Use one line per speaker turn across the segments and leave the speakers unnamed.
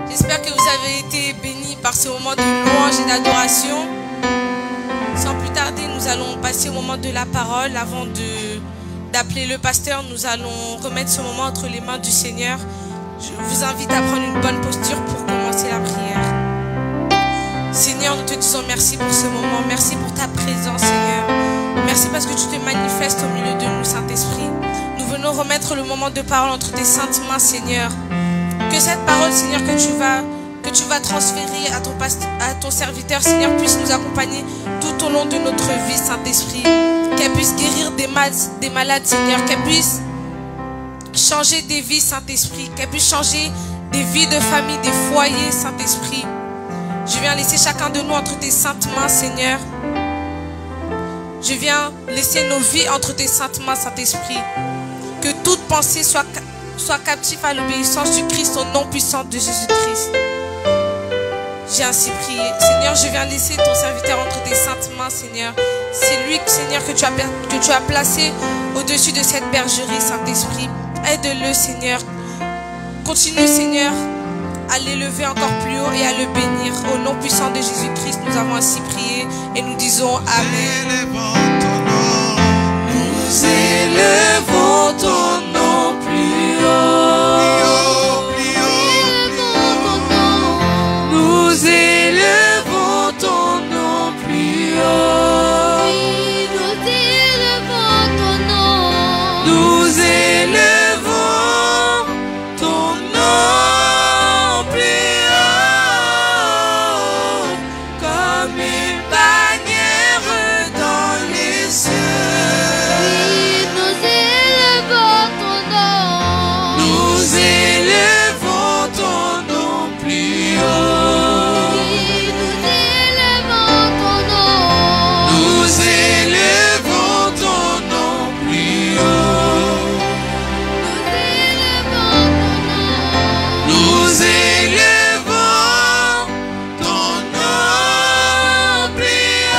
J'espère que vous avez été bénis par ce moment de louange et d'adoration. Sans plus tarder, nous allons passer au moment de la parole. Avant d'appeler le pasteur, nous allons remettre ce moment entre les mains du Seigneur. Je vous invite à prendre une bonne posture pour commencer la prière. Seigneur, nous te disons merci pour ce moment. Merci pour ta présence, Seigneur. Merci parce que tu te manifestes au milieu de nous, Saint-Esprit. Nous venons remettre le moment de parole entre tes saintes mains, Seigneur. Que cette parole, Seigneur, que tu vas transférer à ton serviteur, Seigneur, puisse nous accompagner tout au long de notre vie, Saint-Esprit. Qu'elle puisse guérir des malades, Seigneur. Qu'elle puisse changer des vies, Saint-Esprit. Qu'elle puisse changer des vies de famille, des foyers, Saint-Esprit. Je viens laisser chacun de nous entre tes saintes mains, Seigneur. Je viens laisser nos vies entre tes saintes mains, Saint-Esprit. Que toute pensée soit captive à l'obéissance du Christ au nom puissant de Jésus-Christ. J'ai ainsi prié. Seigneur, je viens laisser ton serviteur entre tes saintes mains, Seigneur. C'est lui, Seigneur, que tu as placé au-dessus de cette bergerie, Saint-Esprit. Aide-le, Seigneur. Continue, Seigneur, à l'élever encore plus haut et à le bénir. Au nom puissant de Jésus-Christ, nous avons ainsi prié et nous disons Amen.
Nous élevons ton nom plus haut. Nous élevons ton nom plus haut.
Nous élevons ton nom.
Nous élevons ton nom plus haut, comme une bannière dans les cieux.
Nous élevons ton nom.
Nous élevons ton nom plus haut.
Nous élevons ton nom.
Nous élevons ton nom plus haut.
Nous élevons ton nom.
Nous élevons ton nom plus haut,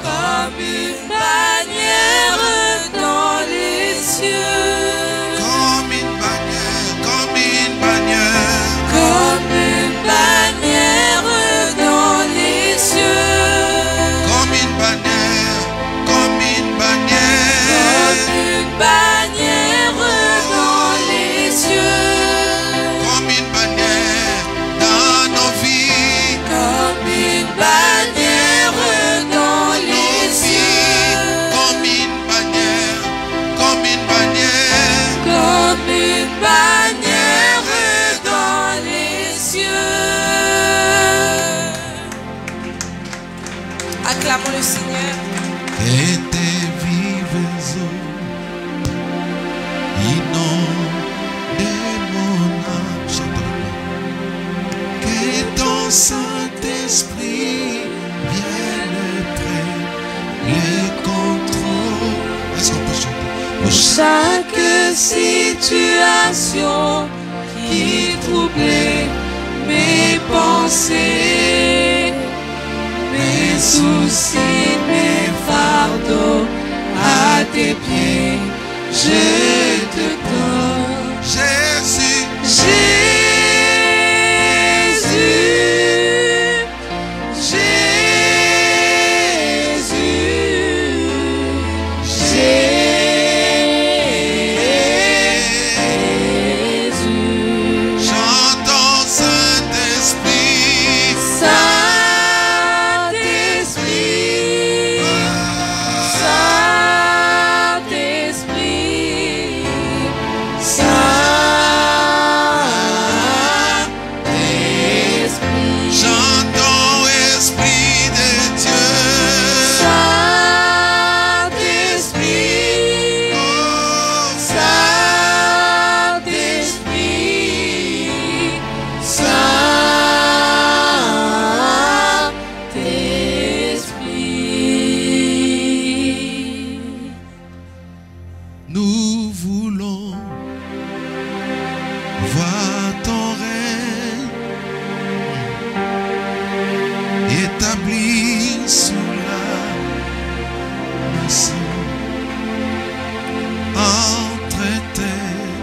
comme une bannière dans les cieux.
Comme une bannière, comme une bannière.
Comme une bannière dans les cieux.
Comme une bannière, comme une bannière.
Comme une bannière dans les cieux.
Comme une bannière dans nos vies.
Comme une bannière dans les cieux.
Comme une bannière, comme une bannière.
Comme une bannière dans les cieux.
Acclamons le Seigneur.
Et tes vives eaux inondent mon âme. Chante-le. Que ton Saint-Esprit vienne prendre le contrôle. Est-ce qu'on peut chanter?
Pour chaque situation qui troublait mes pensées, mes soucis, mes fardeaux, à tes pieds, je te donne.
Jésus, chantons Saint-Esprit. Chantons Esprit de Dieu. Oh, nous voulons voir ton règne établi sous la nation, entre terre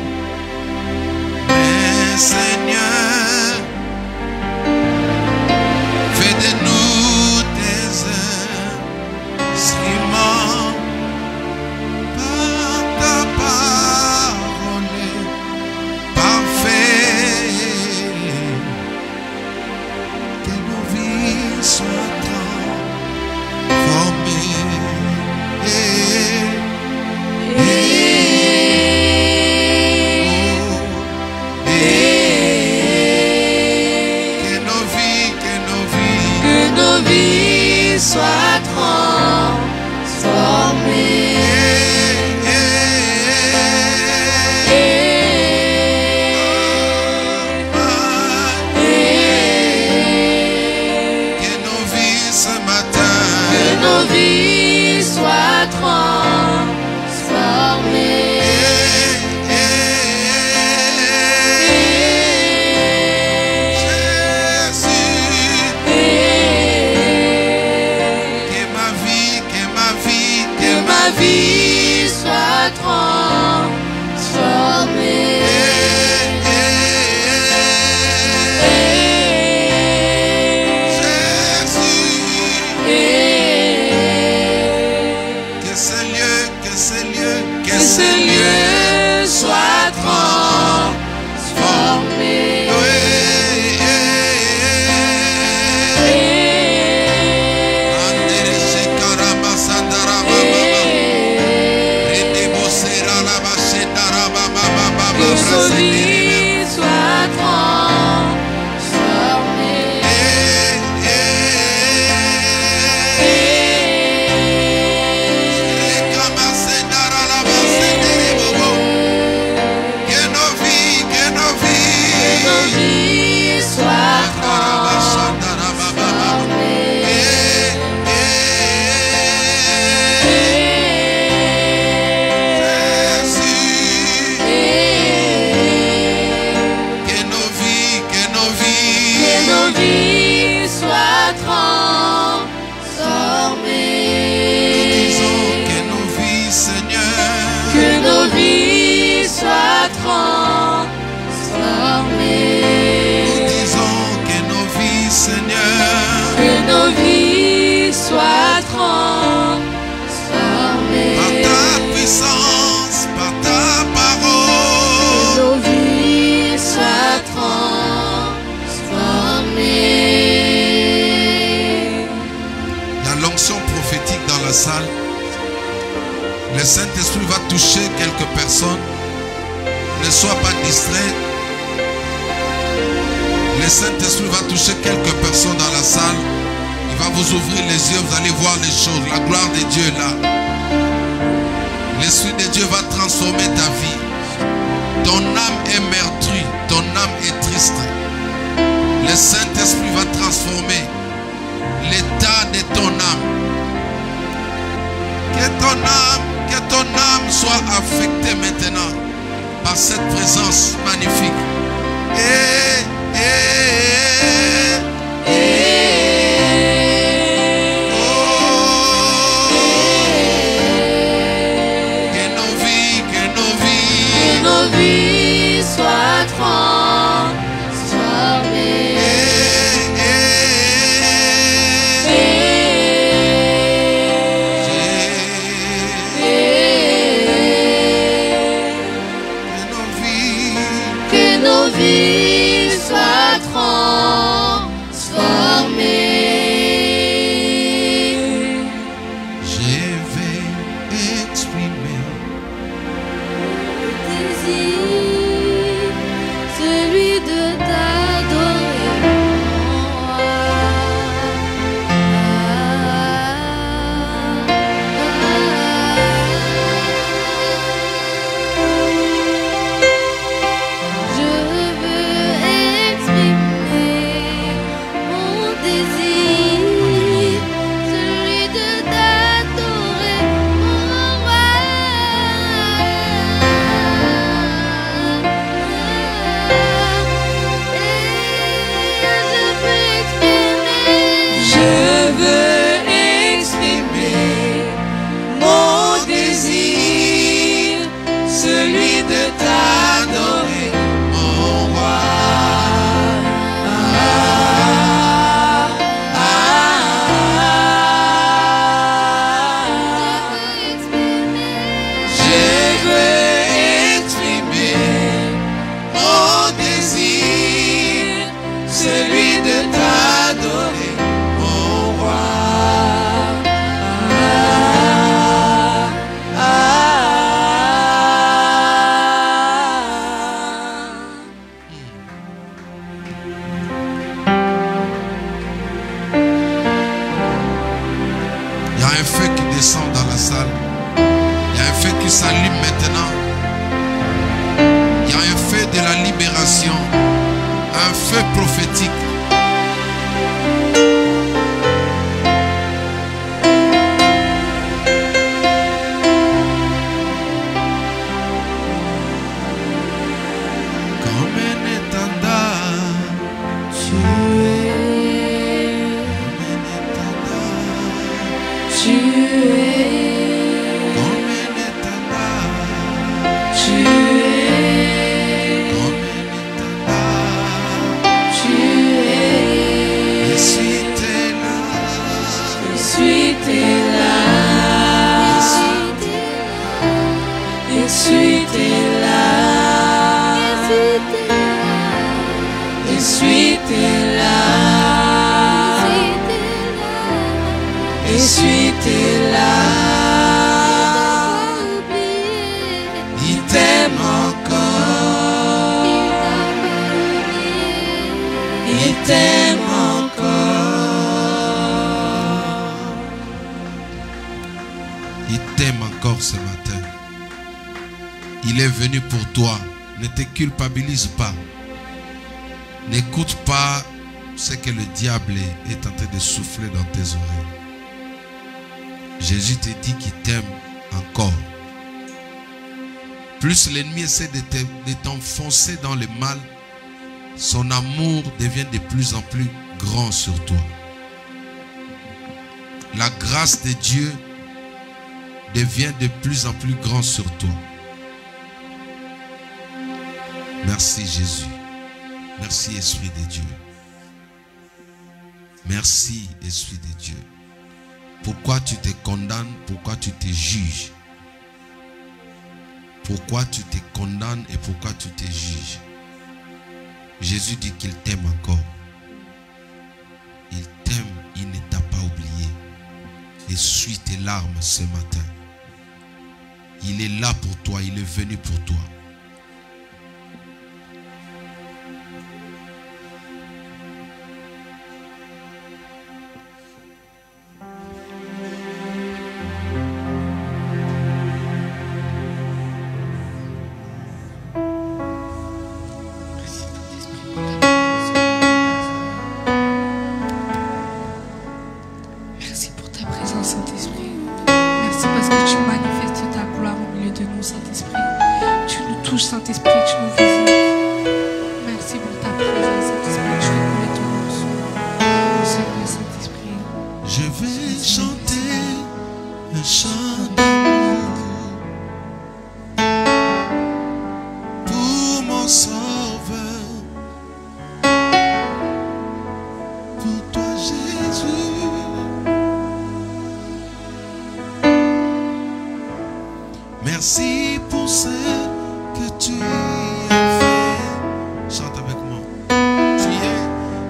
nos vies soient transformées.
Que nos vies
Soient transformées.
par ta puissance, par ta parole.
Nos vies soient transformées.
La l'onction prophétique dans la salle. Le Saint-Esprit va toucher quelques personnes. Ne sois pas distrait. Le Saint-Esprit va toucher quelques personnes dans la salle. Il va vous ouvrir les yeux, vous allez voir les choses. La gloire de Dieu est là. L'Esprit de Dieu va transformer ta vie. Ton âme est meurtrie, ton âme est triste. Le Saint-Esprit va transformer l'état de ton âme. Que ton âme soit affectée maintenant par cette présence magnifique.
Nos vies soient transformées. Que nos vies soient transformées.
Je vais exprimer
Désir, celui de t'adorer. Je veux exprimer mon désir, celui de t'adorer, mon roi.
Je veux exprimer mon désir, celui de t'adorer, mon roi. Je veux exprimer mon désir, celui de t'adorer, mon roi.
Il y a un feu qui descend dans la salle. Il y a un feu qui s'allume maintenant. Il y a un feu de la libération. Un feu prophétique. Comme un étendard.
Tu es
Comme un étendard.
Tu es
Comme un étendard.
Tu es
Je suis là.
Je suis là. Je suis là. t'aime encore.
Il t'aime encore ce matin. Il est venu pour toi. Ne te culpabilise pas. N'écoute pas ce que le diable est en train de souffler dans tes oreilles. Jésus te dit qu'il t'aime encore. Plus l'ennemi essaie de t'enfoncer dans le mal, son amour devient de plus en plus grand sur toi. La grâce de Dieu devient de plus en plus grand sur toi. Merci Jésus. Merci Esprit de Dieu. Merci Esprit de Dieu. Pourquoi tu te condamnes? Pourquoi tu te juges? Pourquoi tu te condamnes et pourquoi tu te juges? Jésus dit qu'il t'aime encore. Il t'aime, il ne t'a pas oublié. Essuie tes larmes ce matin. Il est là pour toi, il est venu pour toi.
Merci pour ta présence, Saint-Esprit. Merci parce que tu manifestes ta gloire au milieu de nous, Saint-Esprit. Tu nous touches, Saint-Esprit, tu nous visites. Merci pour ta présence, Saint-Esprit. Tu fais couler ton nom sur nous, Seigneur, Saint-Esprit.
Je vais chanter un chant d'amour pour mon Sauveur, pour toi Jésus. Merci pour ce que tu as fait. Chante avec moi.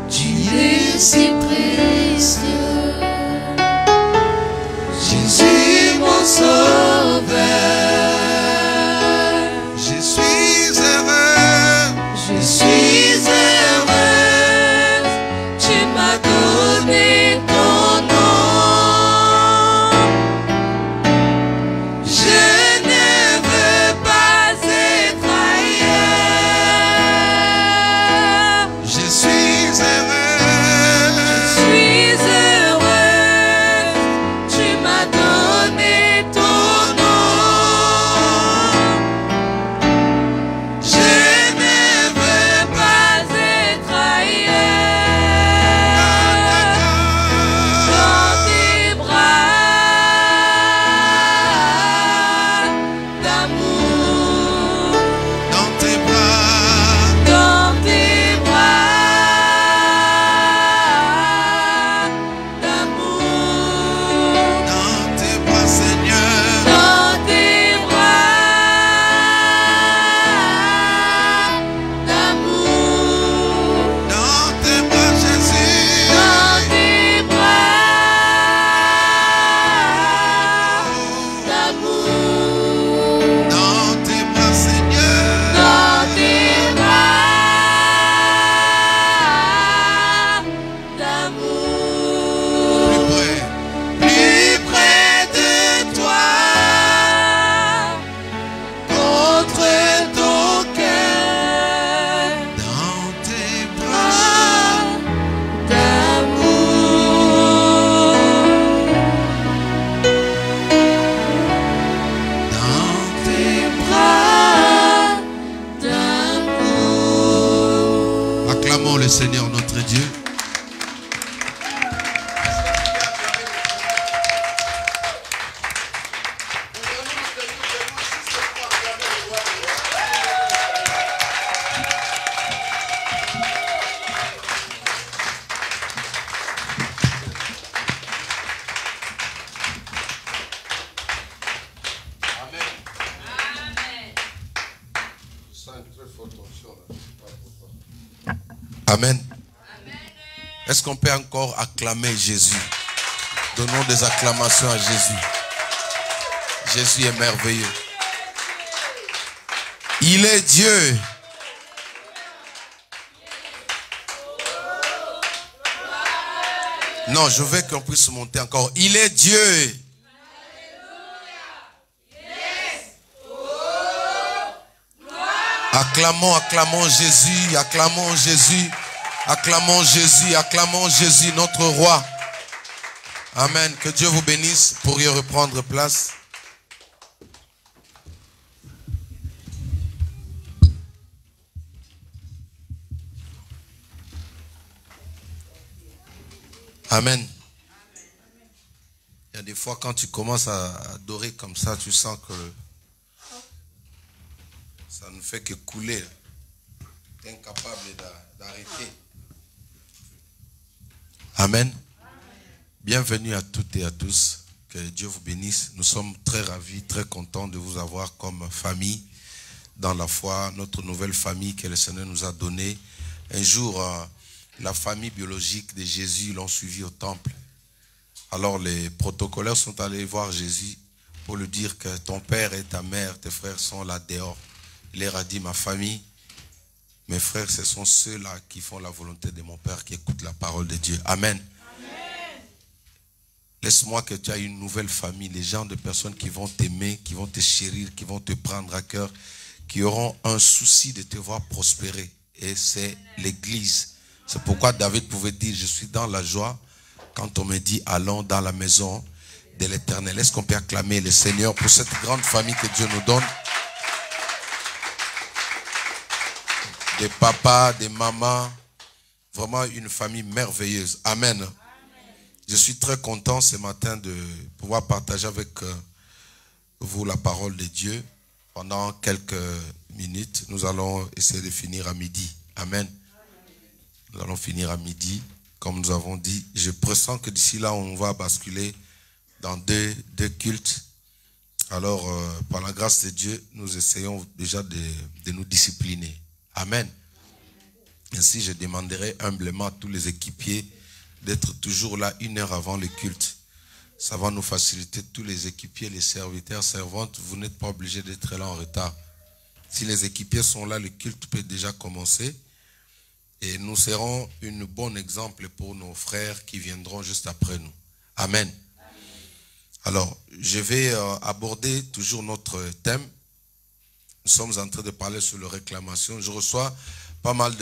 Tu es
Si précieux, Jésus mon sauveur,
je suis heureux.
je suis heureuse, tu m'as donné ton nom. Je ne veux pas être ailleurs.
Je suis heureux.
Je suis heureuse, tu m'as donné ton nom. Je ne veux pas être ailleurs. Dans tes bras d'amour,
Dans tes bras,
dans tes bras d'amour.
dans tes bras, Seigneur.
Dans tes bras d'amour,
Dans tes bras, Jésus.
dans tes bras d'amour,
Dans tes bras, Seigneur.
dans tes bras d'amour.
Plus près
de toi, contre ton cœur
dans tes bras,
d'amour.
dans tes
Bras d'amour.
Acclamons le Seigneur notre Dieu. Amen. Est-ce qu'on peut encore acclamer Jésus? Donnons des acclamations à Jésus. Jésus est merveilleux. Il est Dieu. Non, je veux qu'on puisse monter encore. Il est Dieu. Acclamons, acclamons Jésus, acclamons Jésus, acclamons Jésus, acclamons Jésus, notre roi. Amen. Que Dieu vous bénisse. Pour y reprendre place. Amen. Il y a des fois quand tu commences à adorer comme ça, tu sens que ça ne fait que couler. Tu es incapable d'arrêter. Amen. Bienvenue à toutes et à tous. Que Dieu vous bénisse. Nous sommes très ravis, très contents de vous avoir comme famille dans la foi, notre nouvelle famille que le Seigneur nous a donnée. Un jour, la famille biologique de Jésus l'ont suivi au temple. Alors les protocolaires sont allés voir Jésus pour lui dire que ton père et ta mère, tes frères sont là dehors. Il leur a dit, ma famille, mes frères, ce sont ceux-là qui font la volonté de mon Père, qui écoutent la parole de Dieu. Amen. Laisse-moi que tu aies une nouvelle famille, les gens de personnes qui vont t'aimer, qui vont te chérir, qui vont te prendre à cœur, qui auront un souci de te voir prospérer. Et c'est l'Église. C'est pourquoi David pouvait dire, je suis dans la joie quand on me dit, allons dans la maison de l'Éternel. Est-ce qu'on peut acclamer le Seigneur pour cette grande famille que Dieu nous donne? Des papas, des mamans, vraiment une famille merveilleuse. Amen. Amen. Je suis très content ce matin de pouvoir partager avec vous la parole de Dieu. Pendant quelques minutes, nous allons essayer de finir à midi. Amen. Nous allons finir à midi, comme nous avons dit. Je pressens que d'ici là, on va basculer dans deux cultes. Alors, par la grâce de Dieu, nous essayons déjà de nous discipliner. Amen. Ainsi, je demanderai humblement à tous les équipiers d'être toujours là 1 heure avant le culte. Ça va nous faciliter, tous les équipiers, les serviteurs, servantes. Vous n'êtes pas obligés d'être là en retard. Si les équipiers sont là, le culte peut déjà commencer. Et nous serons un bon exemple pour nos frères qui viendront juste après nous. Amen. Alors, je vais aborder toujours notre thème. Nous sommes en train de parler sur la réclamation. Je reçois pas mal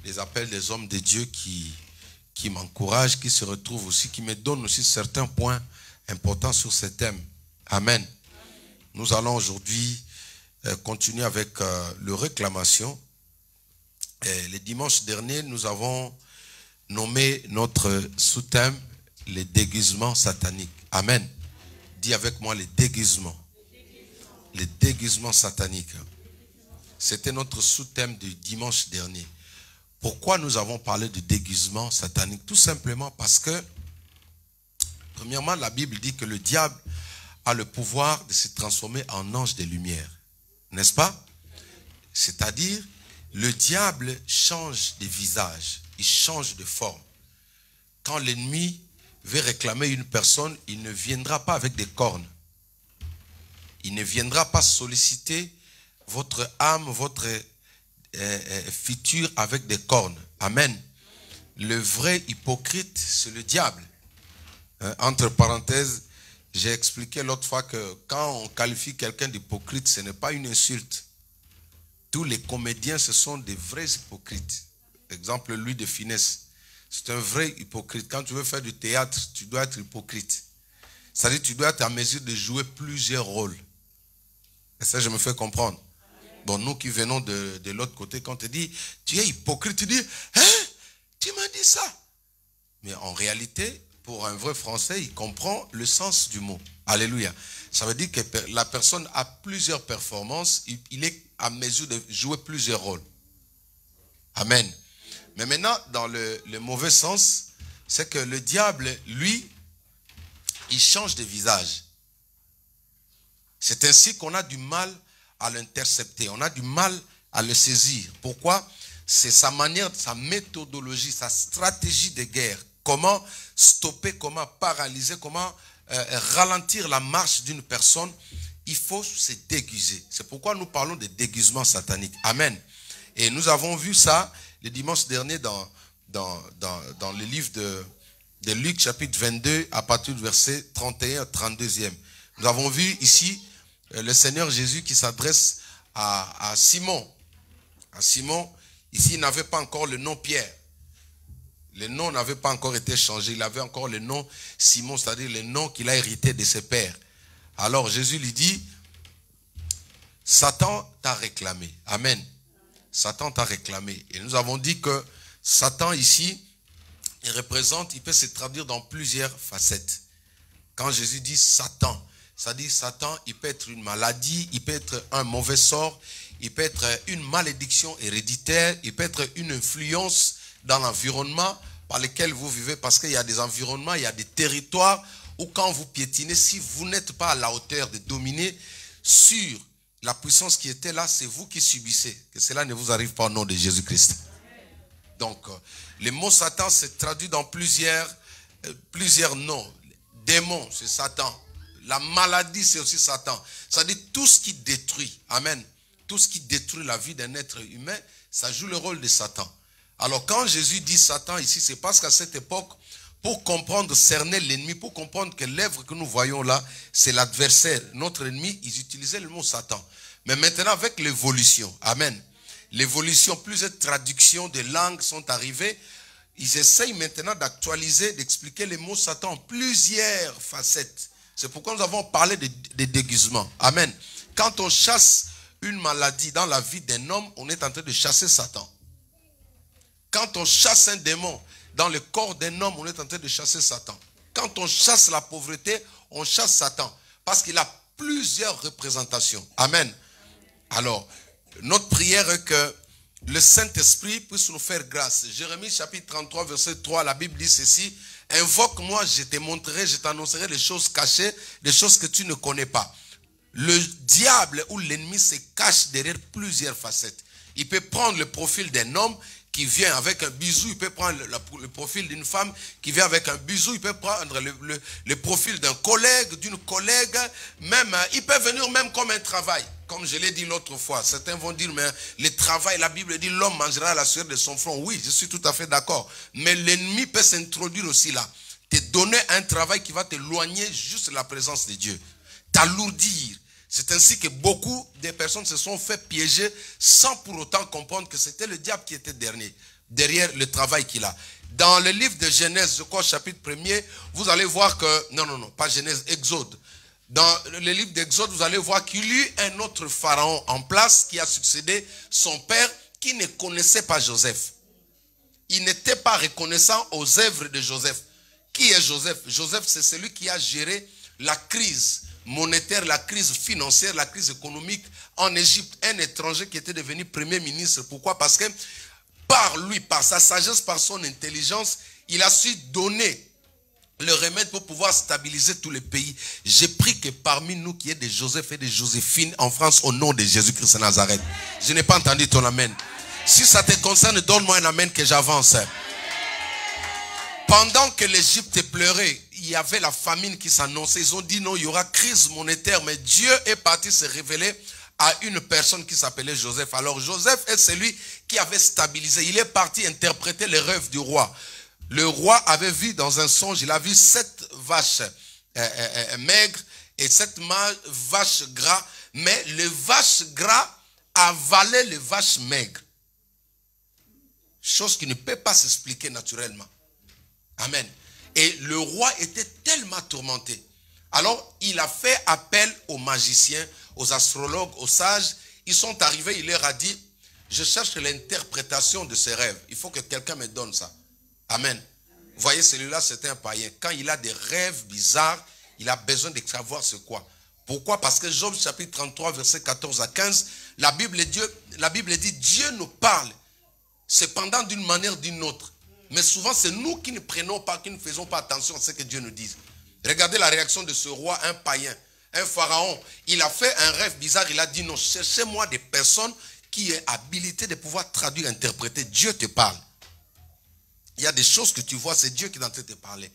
des appels des hommes de Dieu qui m'encouragent, qui se retrouvent aussi, qui me donnent aussi certains points importants sur ce thème. Amen. Nous allons aujourd'hui continuer avec le réclamation. Et le dimanche dernier, nous avons nommé notre sous-thème les déguisements sataniques. Amen. Dis avec moi les déguisements. Les déguisements sataniques. C'était notre sous-thème du dimanche dernier. Pourquoi nous avons parlé de déguisement satanique? Tout simplement parce que, premièrement, la Bible dit que le diable a le pouvoir de se transformer en ange de lumière. N'est-ce pas? C'est-à-dire, le diable change de visage, il change de forme. Quand l'ennemi veut réclamer une personne, il ne viendra pas avec des cornes. Il ne viendra pas solliciter votre âme, votre futur avec des cornes. Amen. Le vrai hypocrite, c'est le diable. Entre parenthèses, j'ai expliqué l'autre fois que quand on qualifie quelqu'un d'hypocrite, ce n'est pas une insulte. Tous les comédiens, ce sont des vrais hypocrites. Exemple, Louis de Funès, c'est un vrai hypocrite. Quand tu veux faire du théâtre, tu dois être hypocrite. C'est-à-dire que tu dois être en mesure de jouer plusieurs rôles. Et ça, je me fais comprendre. Bon, nous qui venons de l'autre côté, quand on te dit, tu es hypocrite, tu dis, hein, tu m'as dit ça. Mais en réalité, pour un vrai Français, il comprend le sens du mot. Alléluia. Ça veut dire que la personne a plusieurs performances, il est à mesure de jouer plusieurs rôles. Amen. Mais maintenant, dans le mauvais sens, c'est que le diable, lui, il change de visage. C'est ainsi qu'on a du mal à l'intercepter. On a du mal à le saisir. Pourquoi? C'est sa manière, sa méthodologie, sa stratégie de guerre. Comment stopper, comment paralyser, comment ralentir la marche d'une personne. Il faut se déguiser. C'est pourquoi nous parlons de déguisement satanique. Amen. Et nous avons vu ça le dimanche dernier dans le livre de Luc chapitre 22 à partir du verset 31 à 32e. Nous avons vu ici le Seigneur Jésus qui s'adresse à Simon. À Simon, ici il n'avait pas encore le nom Pierre. Le nom n'avait pas encore été changé. Il avait encore le nom Simon, c'est-à-dire le nom qu'il a hérité de ses pères. Alors Jésus lui dit, Satan t'a réclamé. Amen. Satan t'a réclamé. Et nous avons dit que Satan ici, il peut se traduire dans plusieurs facettes. Quand Jésus dit Satan, ça dit Satan, il peut être une maladie, il peut être un mauvais sort, il peut être une malédiction héréditaire, il peut être une influence dans l'environnement par lequel vous vivez, parce qu'il y a des environnements, il y a des territoires où quand vous piétinez, si vous n'êtes pas à la hauteur de dominer sur la puissance qui était là, c'est vous qui subissez. Que cela ne vous arrive pas au nom de Jésus-Christ. Donc, le mot Satan se traduit dans plusieurs noms. Démon, c'est Satan. La maladie, c'est aussi Satan. Ça dit tout ce qui détruit. Amen. Tout ce qui détruit la vie d'un être humain, ça joue le rôle de Satan. Alors, quand Jésus dit Satan ici, c'est parce qu'à cette époque, pour comprendre, cerner l'ennemi, pour comprendre que l'œuvre que nous voyons là, c'est l'adversaire, notre ennemi, ils utilisaient le mot Satan. Mais maintenant, avec l'évolution, amen, l'évolution, plusieurs traductions de langues sont arrivées, ils essayent maintenant d'actualiser, d'expliquer les mots Satan en plusieurs facettes. C'est pourquoi nous avons parlé de déguisement. Amen. Quand on chasse une maladie dans la vie d'un homme, on est en train de chasser Satan. Quand on chasse un démon dans le corps d'un homme, on est en train de chasser Satan. Quand on chasse la pauvreté, on chasse Satan. Parce qu'il a plusieurs représentations. Amen. Alors, notre prière est que le Saint-Esprit puisse nous faire grâce. Jérémie chapitre 33, verset 3, la Bible dit ceci. Invoque-moi, je te montrerai, je t'annoncerai les choses cachées, des choses que tu ne connais pas. Le diable ou l'ennemi se cache derrière plusieurs facettes. Il peut prendre le profil d'un homme qui vient avec un bisou, il peut prendre le profil d'une femme qui vient avec un bisou, il peut prendre le profil d'un collègue, d'une collègue, même, il peut venir même comme un travail. Comme je l'ai dit l'autre fois, certains vont dire, mais le travail, la Bible dit, l'homme mangera la sueur de son front. Oui, je suis tout à fait d'accord. Mais l'ennemi peut s'introduire aussi là. Te donner un travail qui va t'éloigner juste de la présence de Dieu. T'alourdir. C'est ainsi que beaucoup de personnes se sont fait piéger sans pour autant comprendre que c'était le diable qui était derrière le travail qu'il a. Dans le livre de Genèse, je crois, chapitre 1er, vous allez voir que, non, pas Genèse, Exode. Dans le livre d'Exode, vous allez voir qu'il y eut un autre pharaon en place qui a succédé son père qui ne connaissait pas Joseph. Il n'était pas reconnaissant aux œuvres de Joseph. Qui est Joseph? Joseph, c'est celui qui a géré la crise monétaire, la crise financière, la crise économique en Égypte. Un étranger qui était devenu premier ministre. Pourquoi? Parce que par lui, par sa sagesse, par son intelligence, il a su donner le remède pour pouvoir stabiliser tous les pays. J'ai pris que parmi nous qu'il y ait des Joseph et des Joséphine en France au nom de Jésus-Christ de Nazareth. Je n'ai pas entendu ton amen. Si ça te concerne, donne-moi un amen que j'avance. Pendant que l'Égypte pleurait, il y avait la famine qui s'annonçait. Ils ont dit non, il y aura crise monétaire. Mais Dieu est parti se révéler à une personne qui s'appelait Joseph. Alors Joseph est celui qui avait stabilisé. Il est parti interpréter les rêves du roi. Le roi avait vu dans un songe, il a vu 7 vaches maigres et 7 vaches gras. Mais les vaches gras avalaient les vaches maigres. Chose qui ne peut pas s'expliquer naturellement. Amen. Et le roi était tellement tourmenté. Alors, il a fait appel aux magiciens, aux astrologues, aux sages. Ils sont arrivés, il leur a dit, je cherche l'interprétation de ces rêves. Il faut que quelqu'un me donne ça. Amen. Vous voyez, celui-là, c'était un païen. Quand il a des rêves bizarres, il a besoin de savoir c'est quoi. Pourquoi? Parce que Job chapitre 33, verset 14 à 15, la Bible dit, Dieu nous parle, cependant d'une manière ou d'une autre. Mais souvent, c'est nous qui ne prenons pas, qui ne faisons pas attention à ce que Dieu nous dit. Regardez la réaction de ce roi, un païen, un pharaon. Il a fait un rêve bizarre, il a dit non, cherchez-moi des personnes qui aient habilité de pouvoir traduire, interpréter. Dieu te parle. Il y a des choses que tu vois, c'est Dieu qui est en train de te parler.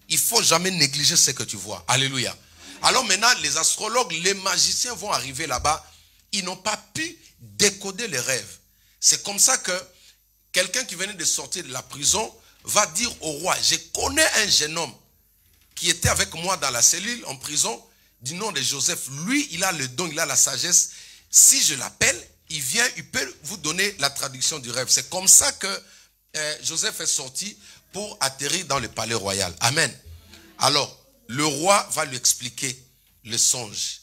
Il ne faut jamais négliger ce que tu vois. Alléluia. Alors maintenant, les astrologues, les magiciens vont arriver là-bas. Ils n'ont pas pu décoder les rêves. C'est comme ça que quelqu'un qui venait de sortir de la prison va dire au roi, je connais un jeune homme qui était avec moi dans la cellule en prison, du nom de Joseph. Lui, il a le don, il a la sagesse. Si je l'appelle, il vient, il peut vous donner la traduction du rêve. C'est comme ça que Joseph est sorti pour atterrir dans le palais royal. Amen. Alors, le roi va lui expliquer le songe.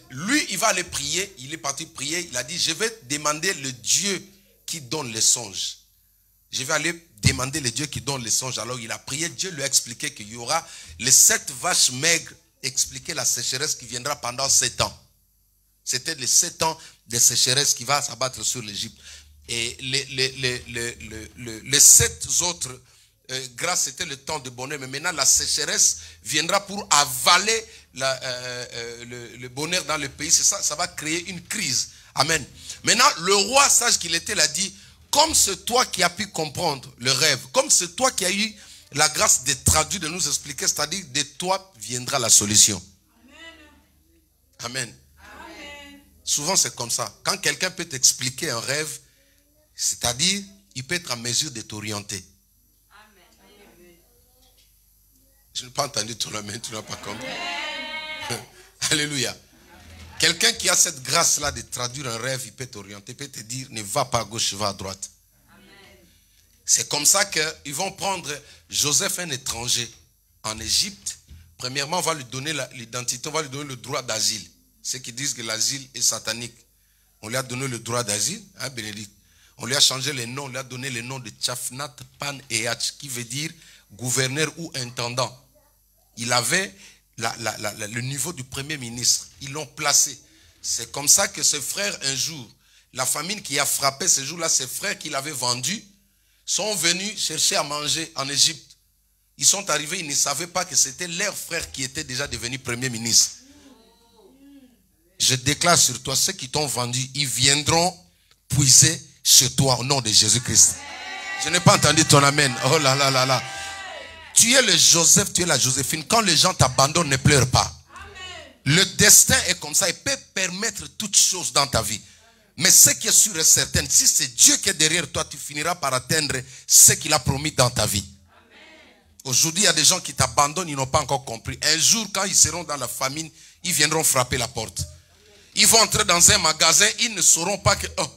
Lui, il va aller prier. Il est parti prier. Il a dit, je vais demander le Dieu qui donne les songes. Je vais aller demander le Dieu qui donne les songes. Alors, il a prié. Dieu lui a expliqué qu'il y aura les 7 vaches maigres, expliquer la sécheresse qui viendra pendant 7 ans. C'était les 7 ans de sécheresse qui va s'abattre sur l'Égypte. Et les 7 autres grâce, c'était le temps de bonheur. Mais maintenant, la sécheresse viendra pour avaler le bonheur dans le pays. C'est ça, ça va créer une crise. Amen. Maintenant, le roi, sage qu'il était, l'a dit, comme c'est toi qui as pu comprendre le rêve, comme c'est toi qui as eu la grâce de traduire, de nous expliquer, c'est-à-dire de toi viendra la solution. Amen. Amen. Souvent, c'est comme ça. Quand quelqu'un peut t'expliquer un rêve, c'est-à-dire, il peut être en mesure de t'orienter. Je n'ai pas entendu ton amen, tu n'as pas compris. Alléluia. Quelqu'un qui a cette grâce-là de traduire un rêve, il peut t'orienter, il peut te dire, ne va pas à gauche, va à droite. C'est comme ça qu'ils vont prendre Joseph, un étranger, en Égypte. Premièrement, on va lui donner l'identité, on va lui donner le droit d'asile. Ceux qui disent que l'asile est satanique. On lui a donné le droit d'asile, hein, Bénédicte. On lui a changé les noms, on lui a donné le nom de Tchafnat Pan Each, qui veut dire gouverneur ou intendant. Il avait le niveau du premier ministre. Ils l'ont placé. C'est comme ça que ses frères, un jour, la famine qui a frappé ce jour-là, ses frères qu'il avait vendus, sont venus chercher à manger en Égypte. Ils sont arrivés, ils ne savaient pas que c'était leur frère qui était déjà devenu premier ministre. Je déclare sur toi, ceux qui t'ont vendu, ils viendront puiser chez toi au nom de Jésus-Christ. Je n'ai pas entendu ton amen. Oh là là là là. Tu es le Joseph, tu es la Joséphine. Quand les gens t'abandonnent, ne pleure pas. Le destin est comme ça. Il peut permettre toutes choses dans ta vie. Mais ce qui est sûr et certain, si c'est Dieu qui est derrière toi, tu finiras par atteindre ce qu'il a promis dans ta vie. Aujourd'hui, il y a des gens qui t'abandonnent, ils n'ont pas encore compris. Un jour, quand ils seront dans la famine, ils viendront frapper la porte. Ils vont entrer dans un magasin, ils ne sauront pas que... Oh,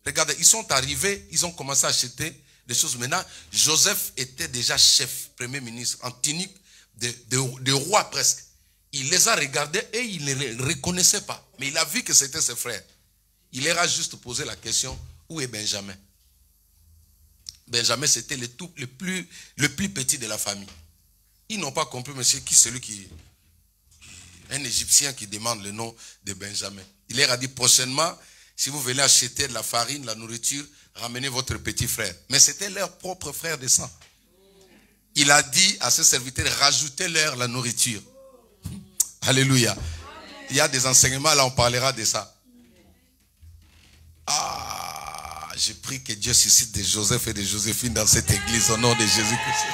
regardez, ils sont arrivés, ils ont commencé à acheter des choses. Maintenant, Joseph était déjà chef, premier ministre, en tunique de roi presque. Il les a regardés et il ne les reconnaissait pas. Mais il a vu que c'était ses frères. Il leur a juste posé la question, où est Benjamin? Benjamin, c'était le plus petit de la famille. Ils n'ont pas compris, monsieur, qui c'est celui qui... Un Égyptien qui demande le nom de Benjamin. Il leur a dit, prochainement, si vous venez acheter de la farine, la nourriture, ramenez votre petit frère. Mais c'était leur propre frère de sang. Il a dit à ses serviteurs, rajoutez-leur la nourriture. Alléluia. Il y a des enseignements, là on parlera de ça. Ah, je prie que Dieu suscite des Joseph et des Joséphine dans cette église au nom de Jésus-Christ.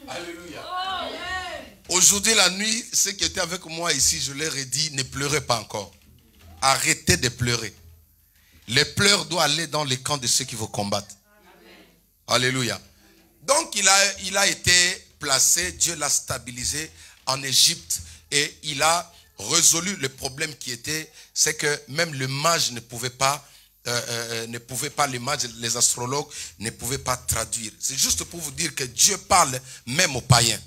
Alléluia. Aujourd'hui, la nuit, ceux qui étaient avec moi ici, je leur ai dit, ne pleurez pas encore. Arrêtez de pleurer. Les pleurs doivent aller dans les camps de ceux qui vous combattent. Alléluia. Donc, il a été placé, Dieu l'a stabilisé en Égypte et il a résolu le problème qui était, c'est que même le mage ne pouvait pas, les mages, les astrologues ne pouvaient pas traduire. C'est juste pour vous dire que Dieu parle même aux païens.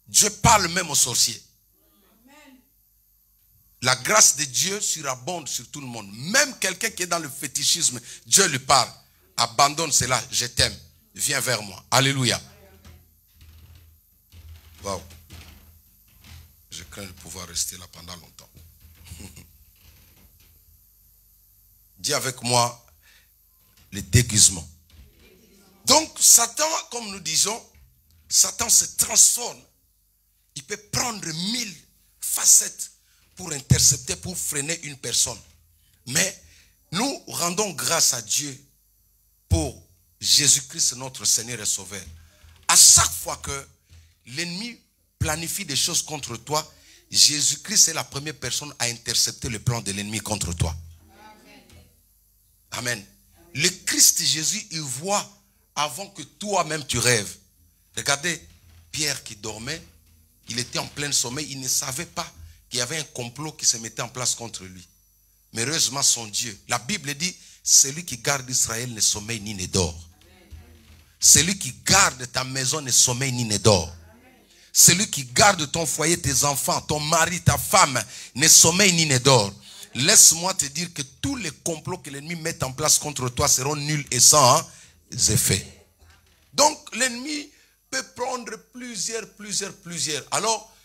Dieu parle même aux sorciers. La grâce de Dieu surabonde sur tout le monde. Même quelqu'un qui est dans le fétichisme, Dieu lui parle. Abandonne cela, je t'aime. Viens vers moi. Alléluia. Waouh. Je crains de pouvoir rester là pendant longtemps. Dis avec moi le déguisement. Donc Satan, comme nous disons, Satan se transforme. Il peut prendre 1000 facettes pour intercepter, pour freiner une personne. Mais nous rendons grâce à Dieu pour Jésus-Christ, notre Seigneur et Sauveur. À chaque fois que l'ennemi planifie des choses contre toi, Jésus-Christ est la première personne à intercepter le plan de l'ennemi contre toi. Amen. Le Christ Jésus, il voit avant que toi-même tu rêves. Regardez, Pierre qui dormait, il était en plein sommeil, il ne savait pas qu'il y avait un complot qui se mettait en place contre lui. Mais heureusement son Dieu, la Bible dit, celui qui garde Israël ne sommeille ni ne dort. Celui qui garde ta maison ne sommeille ni ne dort. Celui qui garde ton foyer, tes enfants, ton mari, ta femme, ne sommeille ni ne dort. Laisse-moi te dire que tous les complots que l'ennemi met en place contre toi seront nuls et sans effet. Donc l'ennemi peut prendre plusieurs. Alors,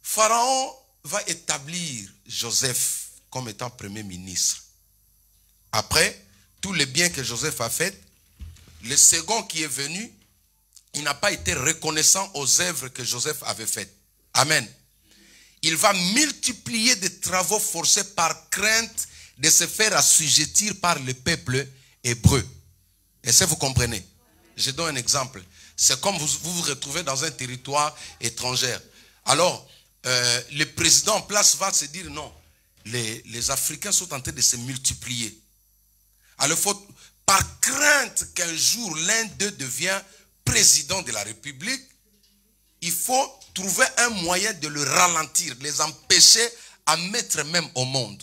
Pharaon va établir Joseph comme étant premier ministre. Après, tous les biens que Joseph a fait, le second qui est venu, il n'a pas été reconnaissant aux œuvres que Joseph avait faites. Amen. Il va multiplier des travaux forcés par crainte de se faire assujettir par le peuple hébreu. Est-ce que vous comprenez? Je donne un exemple. C'est comme vous vous retrouvez dans un territoire étranger. Alors, le président en place va se dire non. Les Africains sont en train de se multiplier. Alors, par crainte qu'un jour l'un d'eux devienne président de la République, il faut trouver un moyen de le ralentir, de les empêcher à mettre même au monde.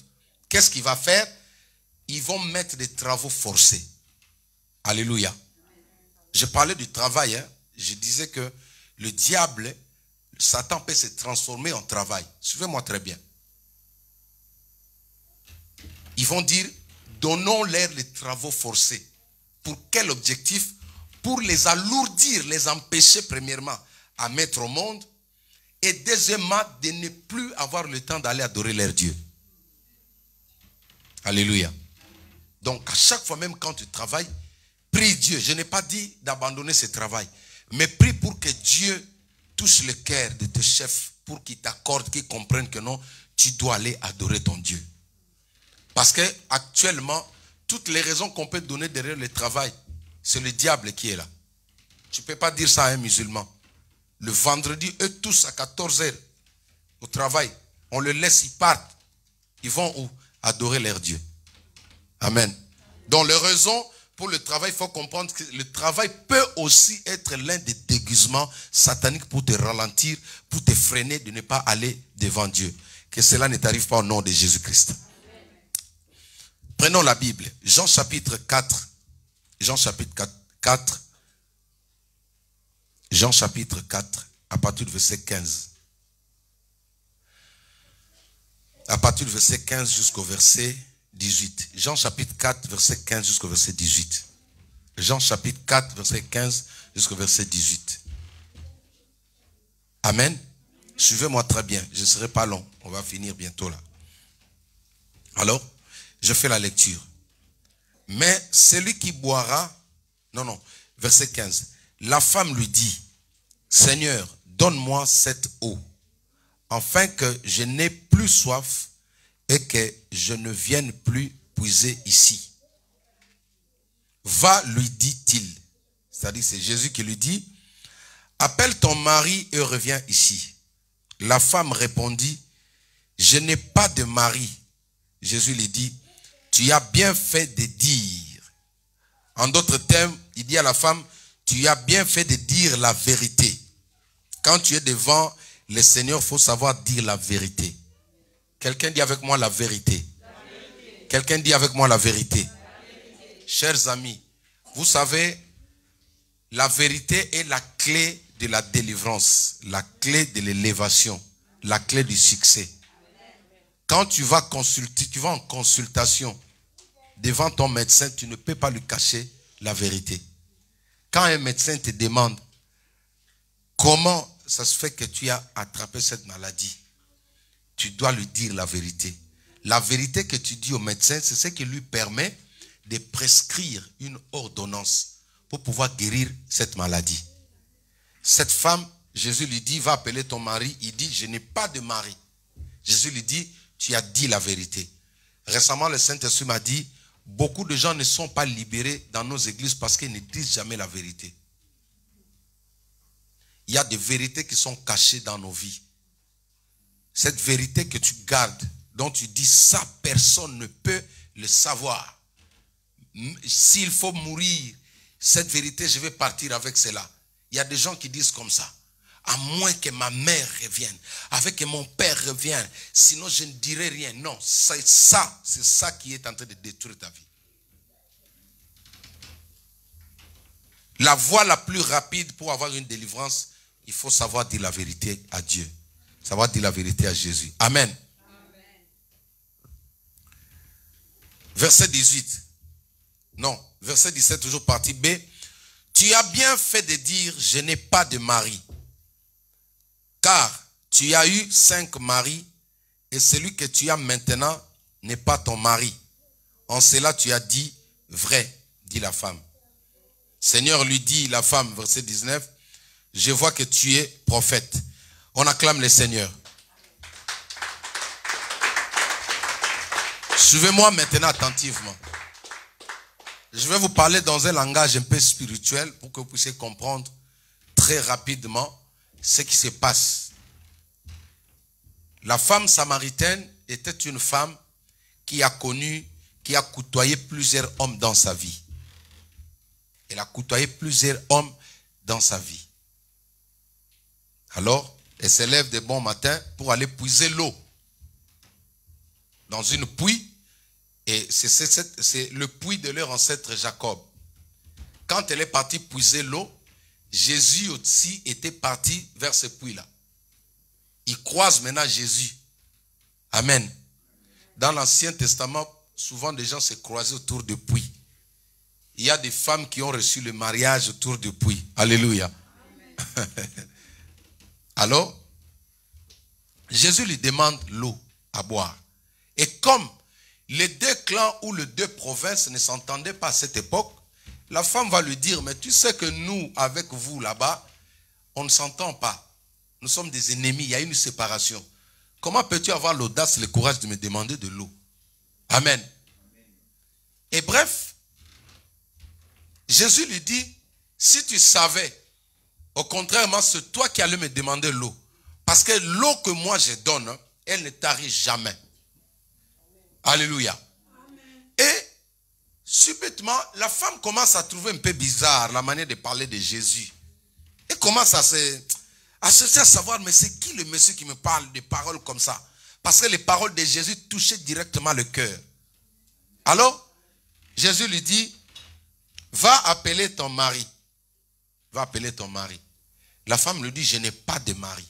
Qu'est-ce qu'il va faire? Ils vont mettre des travaux forcés. Alléluia. Je parlais du travail. Hein. Je disais que le diable, Satan peut se transformer en travail. Suivez-moi très bien. Ils vont dire, donnons-leur les travaux forcés. Pour quel objectif? Pour les alourdir, les empêcher premièrement à mettre au monde et deuxièmement de ne plus avoir le temps d'aller adorer leur Dieu. Alléluia. Donc à chaque fois même quand tu travailles, prie Dieu. Je n'ai pas dit d'abandonner ce travail, mais prie pour que Dieu touche le cœur de tes chefs pour qu'ils t'accordent, qu'ils comprennent que non, tu dois aller adorer ton Dieu. Parce que actuellement, toutes les raisons qu'on peut donner derrière le travail, c'est le diable qui est là. Tu ne peux pas dire ça à un musulman. Le vendredi, eux tous à 14 h au travail, on le laisse, ils partent. Ils vont où? Adorer leur Dieu. Amen. Donc les raisons pour le travail, il faut comprendre que le travail peut aussi être l'un des déguisements sataniques pour te ralentir, pour te freiner de ne pas aller devant Dieu. Que cela ne t'arrive pas au nom de Jésus-Christ. Prenons la Bible. Jean chapitre 4. Jean chapitre 4. Jean chapitre 4, à partir du verset 15. À partir du verset 15 jusqu'au verset 18. Jean chapitre 4, verset 15 jusqu'au verset 18. Jean chapitre 4, verset 15 jusqu'au verset 18. Amen. Suivez-moi très bien. Je ne serai pas long. On va finir bientôt là. Alors, je fais la lecture. Mais celui qui boira... Non, verset 15. La femme lui dit, Seigneur, donne-moi cette eau, afin que je n'ai plus soif et que je ne vienne plus puiser ici. Va, lui dit-il. C'est-à-dire, c'est Jésus qui lui dit, appelle ton mari et reviens ici. La femme répondit, je n'ai pas de mari. Jésus lui dit, tu as bien fait de dire. En d'autres termes, il dit à la femme, tu as bien fait de dire la vérité. Quand tu es devant le Seigneur, il faut savoir dire la vérité. Quelqu'un dit avec moi la vérité. Quelqu'un dit avec moi la vérité. Chers amis, vous savez, la vérité est la clé de la délivrance, la clé de l'élévation, la clé du succès. Quand tu vas consulter, tu vas en consultation devant ton médecin, tu ne peux pas lui cacher la vérité. Quand un médecin te demande comment ça se fait que tu as attrapé cette maladie, tu dois lui dire la vérité. La vérité que tu dis au médecin, c'est ce qui lui permet de prescrire une ordonnance pour pouvoir guérir cette maladie. Cette femme, Jésus lui dit, va appeler ton mari. Il dit, je n'ai pas de mari. Jésus lui dit, tu as dit la vérité. Récemment, le Saint-Esprit m'a dit, beaucoup de gens ne sont pas libérés dans nos églises parce qu'ils ne disent jamais la vérité. Il y a des vérités qui sont cachées dans nos vies. Cette vérité que tu gardes, dont tu dis ça, personne ne peut le savoir. s'il faut mourir, cette vérité, je vais partir avec cela. Il y a des gens qui disent comme ça. À moins que ma mère revienne, avec que mon père revienne, sinon je ne dirai rien. Non, c'est ça qui est en train de détruire ta vie. La voie la plus rapide pour avoir une délivrance, il faut savoir dire la vérité à Dieu. Savoir dire la vérité à Jésus. Amen. Verset 18. Non, verset 17, toujours partie B. Tu as bien fait de dire, je n'ai pas de mari. Car tu as eu 5 maris et celui que tu as maintenant n'est pas ton mari. En cela tu as dit vrai, dit la femme. Seigneur lui dit la femme, verset 19, je vois que tu es prophète. On acclame le Seigneur. Suivez-moi maintenant attentivement. Je vais vous parler dans un langage un peu spirituel pour que vous puissiez comprendre très rapidement ce qui se passe. La femme samaritaine était une femme qui a côtoyé plusieurs hommes dans sa vie. Elle a côtoyé plusieurs hommes dans sa vie. Alors, elle se lève de bon matin pour aller puiser l'eau dans une puits. Et c'est le puits de leur ancêtre Jacob. Quand elle est partie puiser l'eau, Jésus aussi était parti vers ce puits-là. Il croise maintenant Jésus. Amen. Dans l'Ancien Testament, souvent des gens se croisaient autour de puits. Il y a des femmes qui ont reçu le mariage autour du puits. Alléluia. Alors, Jésus lui demande l'eau à boire. Et comme les 2 clans ou les 2 provinces ne s'entendaient pas à cette époque, la femme va lui dire, mais tu sais que nous, avec vous là-bas, on ne s'entend pas. Nous sommes des ennemis, il y a une séparation. Comment peux-tu avoir l'audace, le courage de me demander de l'eau? Amen. Et bref, Jésus lui dit, si tu savais, au contraire, c'est toi qui allais me demander l'eau. Parce que l'eau que moi je donne, elle ne tarit jamais. Alléluia. Et subitement, la femme commence à trouver un peu bizarre la manière de parler de Jésus. Elle commence à chercher à savoir, mais c'est qui le monsieur qui me parle de paroles comme ça? Parce que les paroles de Jésus touchaient directement le cœur. Alors, Jésus lui dit, va appeler ton mari. Va appeler ton mari. La femme lui dit, je n'ai pas de mari.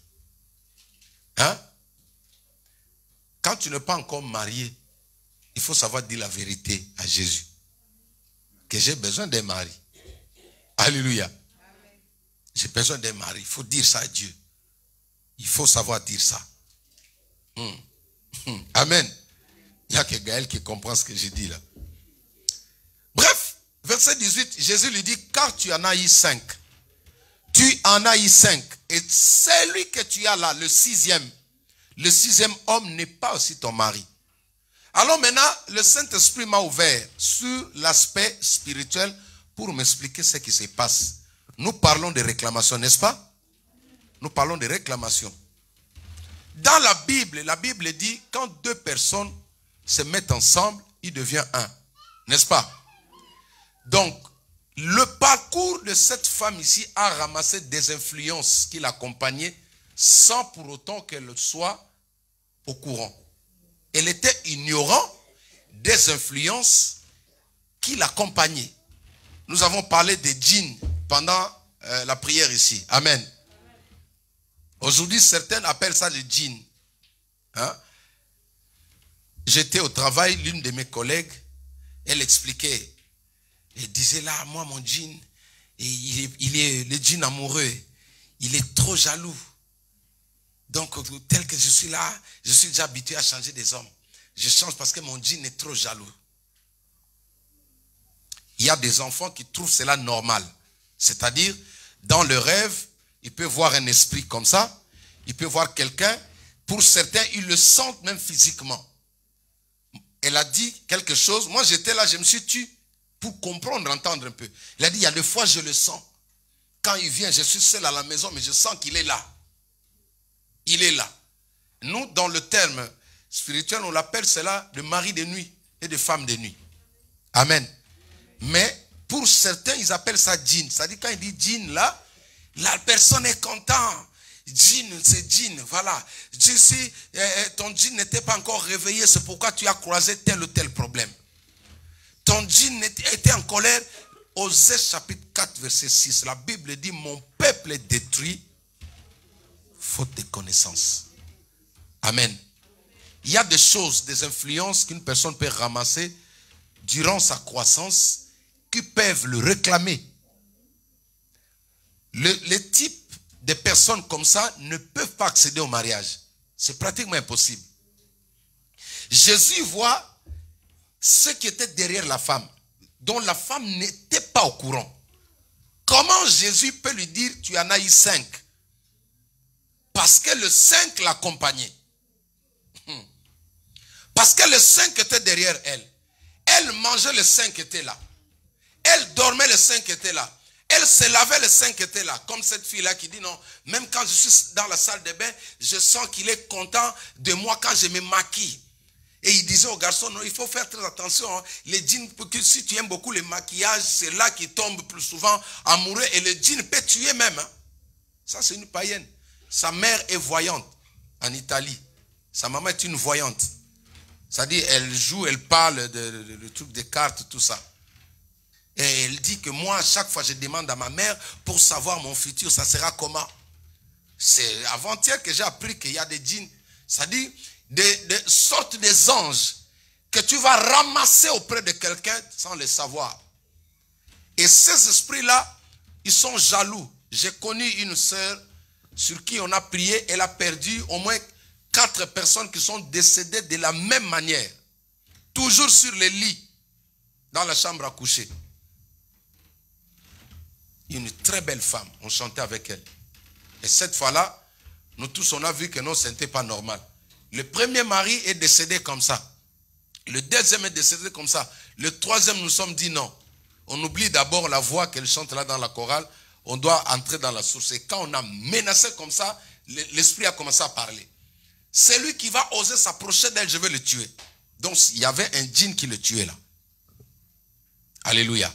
Hein? Quand tu n'es pas encore marié, il faut savoir dire la vérité à Jésus. Que j'ai besoin d'un mari. Alléluia. J'ai besoin d'un mari. Il faut dire ça à Dieu. Il faut savoir dire ça. Amen. Il n'y a que Gaël qui comprend ce que j'ai dit là. Bref, verset 18, Jésus lui dit, car tu en as eu 5. Tu en as eu 5. Et celui que tu as là, le sixième homme n'est pas aussi ton mari. Alors maintenant, le Saint-Esprit m'a ouvert sur l'aspect spirituel pour m'expliquer ce qui se passe. Nous parlons de réclamation, n'est-ce pas? Nous parlons de réclamation. Dans la Bible dit, quand 2 personnes se mettent ensemble, il devient un. N'est-ce pas? Donc, le parcours de cette femme ici a ramassé des influences qui l'accompagnaient sans pour autant qu'elle soit au courant. Elle était ignorante des influences qui l'accompagnaient. Nous avons parlé des djinns pendant la prière ici. Amen. Aujourd'hui, certains appellent ça les djinns. Hein? J'étais au travail, l'une de mes collègues, elle expliquait. Elle disait là, moi mon djinn, il est le djinn amoureux. Il est trop jaloux. Donc, tel que je suis là, je suis déjà habitué à changer des hommes. Je change parce que mon djinn est trop jaloux. Il y a des enfants qui trouvent cela normal. C'est-à-dire, dans le rêve, il peut voir un esprit comme ça. Il peut voir quelqu'un. Pour certains, ils le sentent même physiquement. Elle a dit quelque chose. Moi, j'étais là, je me suis tué pour comprendre, entendre un peu. Elle a dit, il y a des fois, je le sens. Quand il vient, je suis seul à la maison, mais je sens qu'il est là. Il est là. Nous, dans le terme spirituel, on l'appelle cela de mari de nuit et de femme de nuit. Amen. Mais pour certains, ils appellent ça djinn. C'est-à-dire quand il dit djinn là, la personne est contente. Djinn, c'est djinn, voilà. Si ton djinn n'était pas encore réveillé, c'est pourquoi tu as croisé tel ou tel problème. Ton djinn était en colère. Osée chapitre 4, verset 6. La Bible dit, mon peuple est détruit faute de connaissances. Amen. Il y a des choses, des influences qu'une personne peut ramasser durant sa croissance qui peuvent le réclamer. Les types de personnes comme ça ne peuvent pas accéder au mariage. C'est pratiquement impossible. Jésus voit ce qui était derrière la femme, dont la femme n'était pas au courant. Comment Jésus peut lui dire, tu en as eu 5? Parce que le 5 l'accompagnait. Parce que le 5 était derrière elle. Elle mangeait, le 5 était là. Elle dormait, le 5 était là. Elle se lavait, le 5 était là. Comme cette fille-là qui dit non, même quand je suis dans la salle de bain, je sens qu'il est content de moi quand je me maquille. Et il disait aux garçons, non, il faut faire très attention. Hein. Les djinns, si tu aimes beaucoup le maquillage, c'est là qu'ils tombent plus souvent amoureux. Et le djinn peut tuer même. Hein. Ça, c'est une païenne. Sa mère est voyante en Italie. Sa maman est une voyante. C'est-à-dire, elle joue, elle parle de trucs des cartes, tout ça. Et elle dit que moi, à chaque fois, je demande à ma mère pour savoir mon futur, ça sera comment. C'est avant-hier que j'ai appris qu'il y a des djinns. C'est-à-dire, des sortes des anges que tu vas ramasser auprès de quelqu'un sans le savoir. Et ces esprits-là, ils sont jaloux. J'ai connu une sœur sur qui on a prié, elle a perdu au moins 4 personnes qui sont décédées de la même manière. Toujours sur les lits, dans la chambre à coucher. Une très belle femme, on chantait avec elle. Et cette fois-là, nous tous, on a vu que non, ce n'était pas normal. Le premier mari est décédé comme ça. Le deuxième est décédé comme ça. Le troisième, nous sommes dit non. On oublie d'abord la voix qu'elle chante là dans la chorale. On doit entrer dans la source. Et quand on a menacé comme ça, l'esprit a commencé à parler. Celui qui va oser s'approcher d'elle, je vais le tuer. Donc, il y avait un djinn qui le tuait là. Alléluia.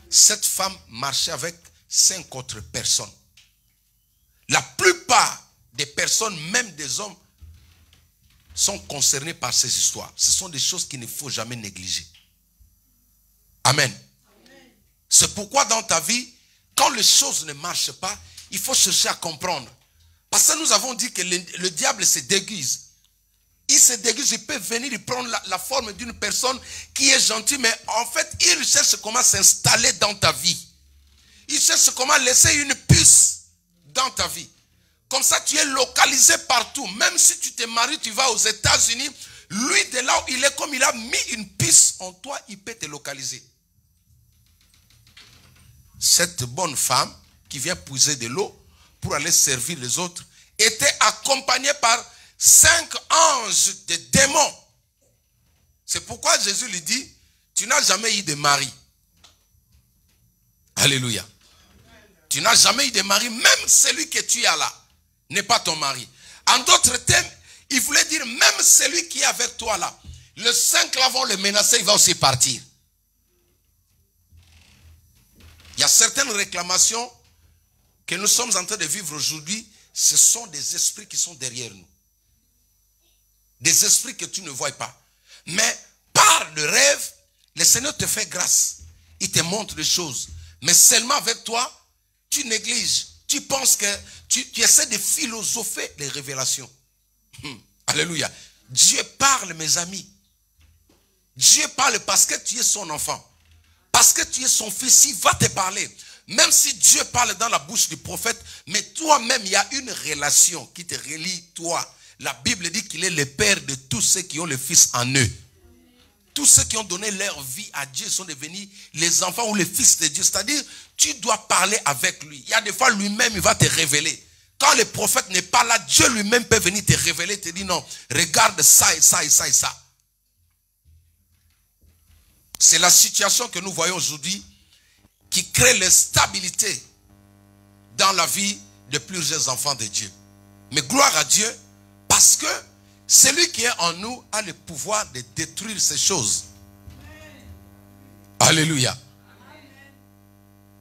Cette femme marchait avec 5 autres personnes. La plupart des personnes, même des hommes, sont concernés par ces histoires. Ce sont des choses qu'il ne faut jamais négliger. Amen. C'est pourquoi dans ta vie, quand les choses ne marchent pas, il faut chercher à comprendre. Parce que nous avons dit que le diable se déguise. Il se déguise, il peut venir, il prend la forme d'une personne qui est gentille, mais en fait, il cherche comment s'installer dans ta vie. Il cherche comment laisser une puce dans ta vie. Comme ça, tu es localisé partout. Même si tu te maries, tu vas aux États-Unis, lui, de là où il est, comme il a mis une puce en toi, il peut te localiser. Cette bonne femme qui vient puiser de l'eau pour aller servir les autres était accompagnée par 5 anges de démons. C'est pourquoi Jésus lui dit, tu n'as jamais eu de mari. Alléluia. Tu n'as jamais eu de mari, même celui que tu as là n'est pas ton mari. En d'autres termes, il voulait dire même celui qui est avec toi là, le 5 là vont le menacer, il va aussi partir. Il y a certaines réclamations que nous sommes en train de vivre aujourd'hui, ce sont des esprits qui sont derrière nous. Des esprits que tu ne vois pas. Mais par le rêve, le Seigneur te fait grâce. Il te montre des choses. Mais seulement avec toi, tu négliges. Tu penses que tu essaies de philosopher les révélations. Alléluia. Dieu parle, mes amis. Dieu parle parce que tu es son enfant. Parce que tu es son fils, il va te parler. Même si Dieu parle dans la bouche du prophète, mais toi-même, il y a une relation qui te relie, toi. La Bible dit qu'il est le père de tous ceux qui ont le fils en eux. Tous ceux qui ont donné leur vie à Dieu sont devenus les enfants ou les fils de Dieu. C'est-à-dire, tu dois parler avec lui. Il y a des fois, lui-même, il va te révéler. Quand le prophète n'est pas là, Dieu lui-même peut venir te révéler, te dire non, regarde ça et ça et ça et ça. C'est la situation que nous voyons aujourd'hui qui crée l'instabilité dans la vie de plusieurs enfants de Dieu. Mais gloire à Dieu, parce que celui qui est en nous a le pouvoir de détruire ces choses. Alléluia.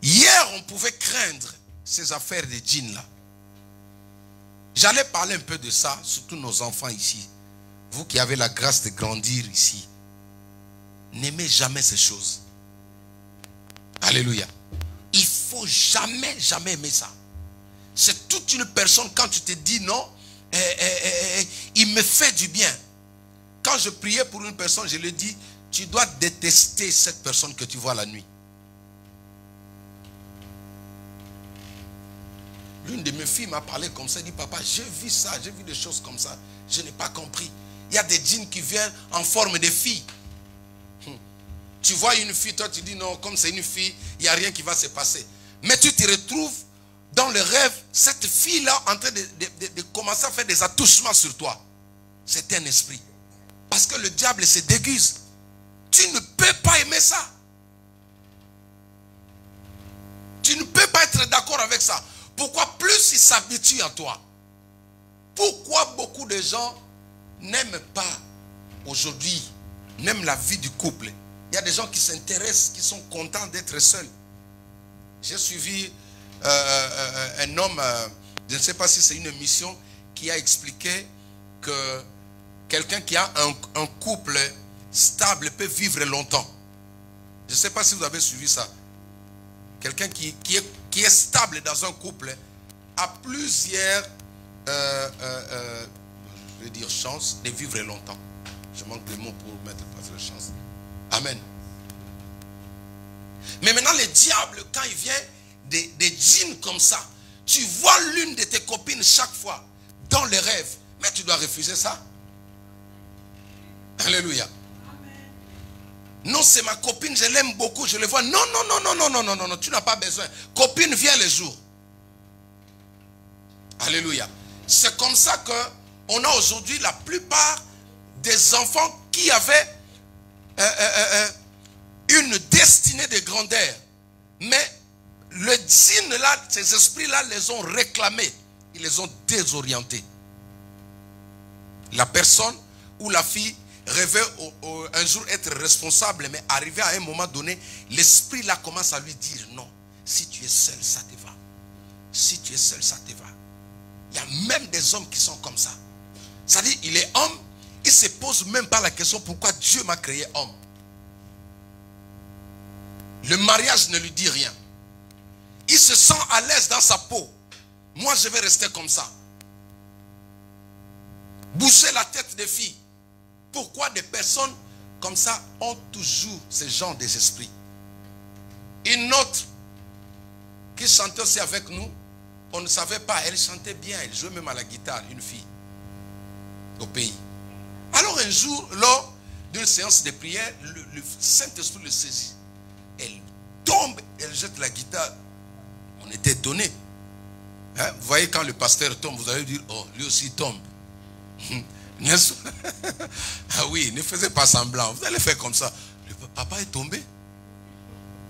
Hier, on pouvait craindre ces affaires de djinns là. J'allais parler un peu de ça, surtout nos enfants ici. Vous qui avez la grâce de grandir ici, n'aimez jamais ces choses. Alléluia. Il ne faut jamais, jamais aimer ça. C'est toute une personne, quand tu te dis non, il me fait du bien. Quand je priais pour une personne, je lui dis, tu dois détester cette personne que tu vois la nuit. L'une de mes filles m'a parlé comme ça, elle dit, papa, j'ai vu ça, j'ai vu des choses comme ça. Je n'ai pas compris. Il y a des djinns qui viennent en forme de filles. Tu vois une fille, toi tu dis non, comme c'est une fille, il n'y a rien qui va se passer. Mais tu te retrouves dans le rêve, cette fille-là en train de commencer à faire des attouchements sur toi. C'est un esprit. Parce que le diable se déguise. Tu ne peux pas aimer ça. Tu ne peux pas être d'accord avec ça. Pourquoi plus il s'habitue à toi? Pourquoi beaucoup de gens n'aiment pas aujourd'hui, n'aiment la vie du couple? Il y a des gens qui s'intéressent, qui sont contents d'être seuls. J'ai suivi un homme, je ne sais pas si c'est une émission, qui a expliqué que quelqu'un qui a un couple stable peut vivre longtemps. Je ne sais pas si vous avez suivi ça. Quelqu'un qui est stable dans un couple a plusieurs, je vais dire, chances de vivre longtemps. Je manque de mots pour mettre la chance. Amen. Mais maintenant, le diable, quand il vient des djinns comme ça, tu vois l'une de tes copines chaque fois dans les rêves, mais tu dois refuser ça. Alléluia. Non, c'est ma copine, je l'aime beaucoup, je le vois. Non, non, non, non, non, non, non, non, non, tu n'as pas besoin. Copine, viens le jour. Alléluia. C'est comme ça qu'on a aujourd'hui la plupart des enfants qui avaient une destinée de grandeur. Mais le djinn là, ces esprits-là les ont réclamés. Ils les ont désorientés. La personne ou la fille rêvait un jour être responsable, mais arrivé à un moment donné, l'esprit là commence à lui dire non. Si tu es seul, ça te va. Si tu es seul, ça te va. Il y a même des hommes qui sont comme ça. C'est-à-dire, il est homme, il ne se pose même pas la question pourquoi Dieu m'a créé homme. Le mariage ne lui dit rien. Il se sent à l'aise dans sa peau. Moi, je vais rester comme ça. Bouger la tête des filles. Pourquoi des personnes comme ça ont toujours ce genre d'esprit? Une autre qui chantait aussi avec nous, on ne savait pas, elle chantait bien, elle jouait même à la guitare, une fille, au pays. Alors un jour, lors d'une séance de prière, le Saint-Esprit le saisit. Elle tombe, elle jette la guitare. On était étonnés. Hein? Vous voyez, quand le pasteur tombe, vous allez dire, oh, lui aussi il tombe. Ah oui, ne faisez pas semblant. Vous allez faire comme ça. Le papa est tombé.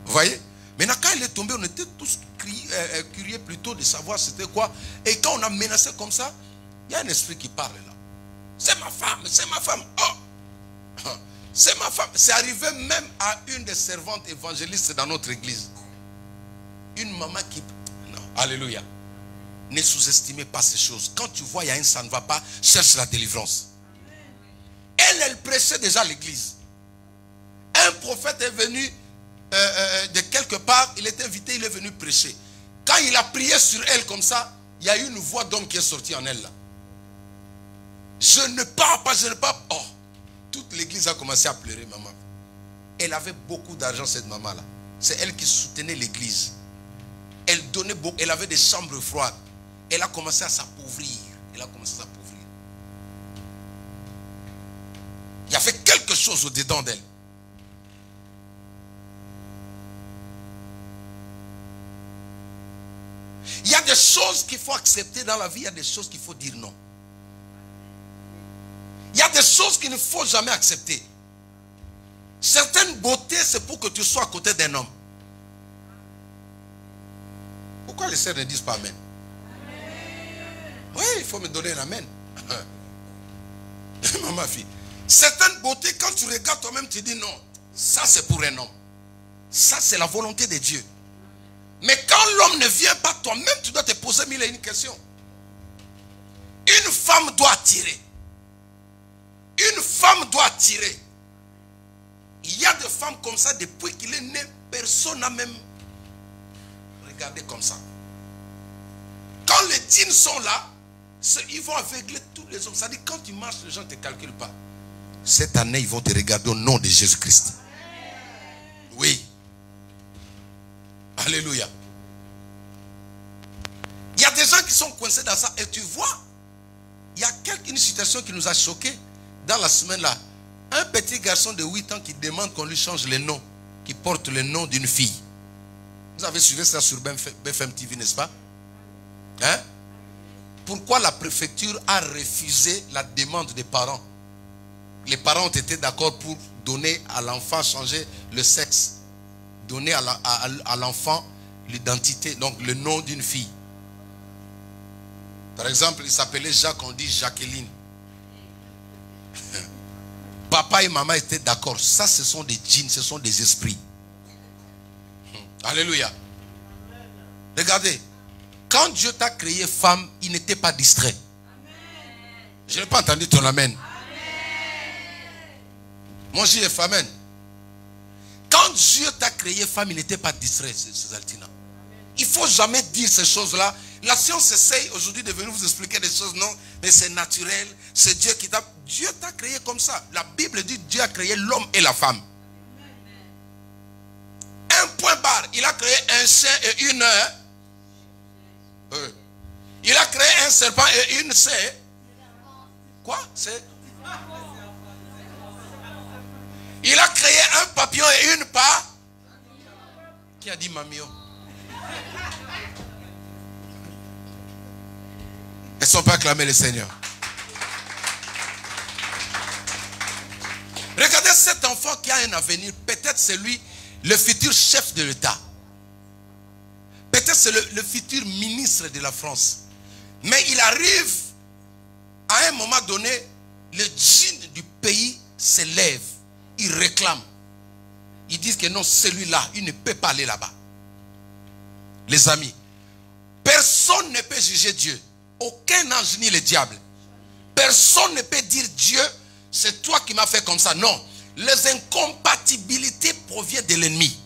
Vous voyez? Maintenant, quand il est tombé, on était tous curieux plutôt de savoir c'était quoi. Et quand on a menacé comme ça, il y a un esprit qui parle là. C'est ma femme, c'est ma femme. Oh! C'est ma femme. C'est arrivé même à une des servantes évangélistes dans notre église. Une maman qui... Non, alléluia. Ne sous-estimez pas ces choses. Quand tu vois, il y a un ça ne va pas, cherche la délivrance. Elle prêchait déjà l'église. Un prophète est venu de quelque part, il est invité, il est venu prêcher. Quand il a prié sur elle comme ça, il y a eu une voix d'homme qui est sortie en elle là. Je ne pars pas, je ne pars pas. Oh, toute l'église a commencé à pleurer, maman. Elle avait beaucoup d'argent, cette maman-là. C'est elle qui soutenait l'église. Elle donnait beaucoup, elle avait des chambres froides. Elle a commencé à s'appauvrir. Elle a commencé à s'appauvrir. Il y avait quelque chose au-dedans d'elle. Il y a des choses qu'il faut accepter dans la vie. Il y a des choses qu'il faut dire non. Il y a des choses qu'il ne faut jamais accepter. Certaines beautés, c'est pour que tu sois à côté d'un homme. Pourquoi les sœurs ne disent pas amen? Oui, il faut me donner un amen. Ma fille. Certaines beautés, quand tu regardes toi-même, tu dis non. Ça, c'est pour un homme. Ça, c'est la volonté de Dieu. Mais quand l'homme ne vient pas, toi-même, tu dois te poser mille et une questions. Une femme doit attirer. Une femme doit attirer. Il y a des femmes comme ça, depuis qu'il est né, personne n'a même regardé comme ça. Quand les djinns sont là, ils vont aveugler tous les hommes. C'est-à-dire, quand tu marches, les gens ne te calculent pas. Cette année, ils vont te regarder au nom de Jésus-Christ. Oui. Alléluia. Il y a des gens qui sont coincés dans ça. Et tu vois, il y a une situation qui nous a choqués dans la semaine là. Un petit garçon de 8 ans qui demande qu'on lui change le nom, qui porte le nom d'une fille. Vous avez suivi ça sur BFM TV, n'est-ce pas? Hein? Pourquoi la préfecture a refusé la demande des parents? Les parents ont été d'accord pour donner à l'enfant, changer le sexe, donner à l'enfant l'identité, donc le nom d'une fille. Par exemple, il s'appelait Jacques, on dit Jacqueline. Papa et maman étaient d'accord. Ça, ce sont des djinns, ce sont des esprits. Alléluia. Regardez. Quand Dieu t'a créé femme, il n'était pas distrait. Je n'ai pas entendu ton amen. Moi, j'y ai amen. Quand Dieu t'a créé femme, il n'était pas distrait, Césaltina. Il ne faut jamais dire ces choses-là. La science essaye aujourd'hui de venir vous expliquer des choses, non, mais c'est naturel. C'est Dieu qui t'a... Dieu t'a créé comme ça. La Bible dit Dieu a créé l'homme et la femme. Un point barre. Il a créé un chien et une... Il a créé un serpent et une... Quoi? C'est... Il a créé un papillon et une part. Qui a dit mamillon? Elles ne sont pas acclamées le Seigneur. Regardez cet enfant qui a un avenir. Peut-être c'est lui, le futur chef de l'État. Peut-être c'est le futur ministre de la France. Mais il arrive, à un moment donné, le djinn du pays se lève. Il réclame. Ils disent que non, celui-là, il ne peut pas aller là-bas. Les amis, personne ne peut juger Dieu. Aucun ange ni le diable. Personne ne peut dire Dieu, c'est toi qui m'as fait comme ça. Non. Les incompatibilités proviennent de l'ennemi.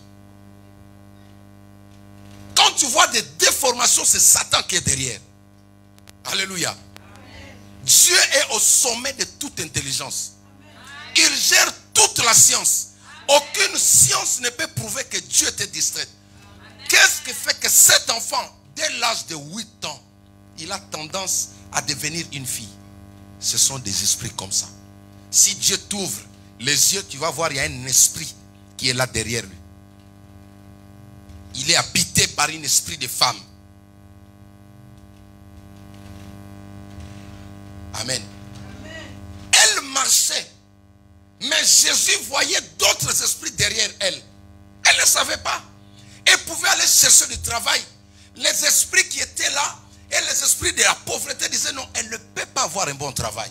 Quand tu vois des déformations, c'est Satan qui est derrière. Alléluia. Amen. Dieu est au sommet de toute intelligence. Amen. Il gère toute la science. Amen. Aucune science ne peut prouver que Dieu était distrait. Qu'est-ce qui fait que cet enfant, dès l'âge de 8 ans, il a tendance à devenir une fille? Ce sont des esprits comme ça. Si Dieu t'ouvre les yeux, tu vas voir, il y a un esprit qui est là derrière lui. Il est habité par un esprit de femme. Amen. Amen. Elle marchait. Mais Jésus voyait d'autres esprits derrière elle. Elle ne savait pas. Elle pouvait aller chercher du travail. Les esprits qui étaient là, et les esprits de la pauvreté disaient non, elle ne peut pas avoir un bon travail.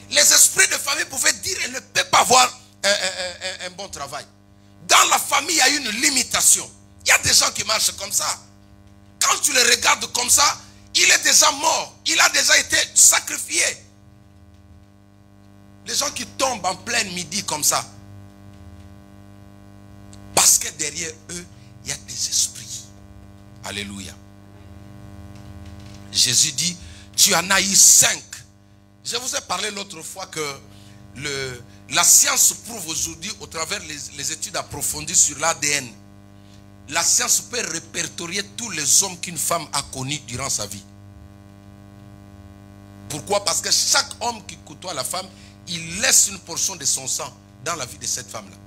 Les esprits de famille pouvaient dire elle ne peut pas avoir un bon travail. Dans la famille, il y a une limitation. Il y a des gens qui marchent comme ça. Quand tu les regardes comme ça, il est déjà mort. Il a déjà été sacrifié. Les gens qui tombent en plein midi comme ça. Parce que derrière eux, il y a des esprits. Alléluia. Jésus dit, tu en as eu 5. Je vous ai parlé l'autre fois que la science prouve aujourd'hui, au travers les études approfondies sur l'ADN, la science peut répertorier tous les hommes qu'une femme a connus durant sa vie. Pourquoi? Parce que chaque homme qui côtoie la femme, il laisse une portion de son sang dans la vie de cette femme-là.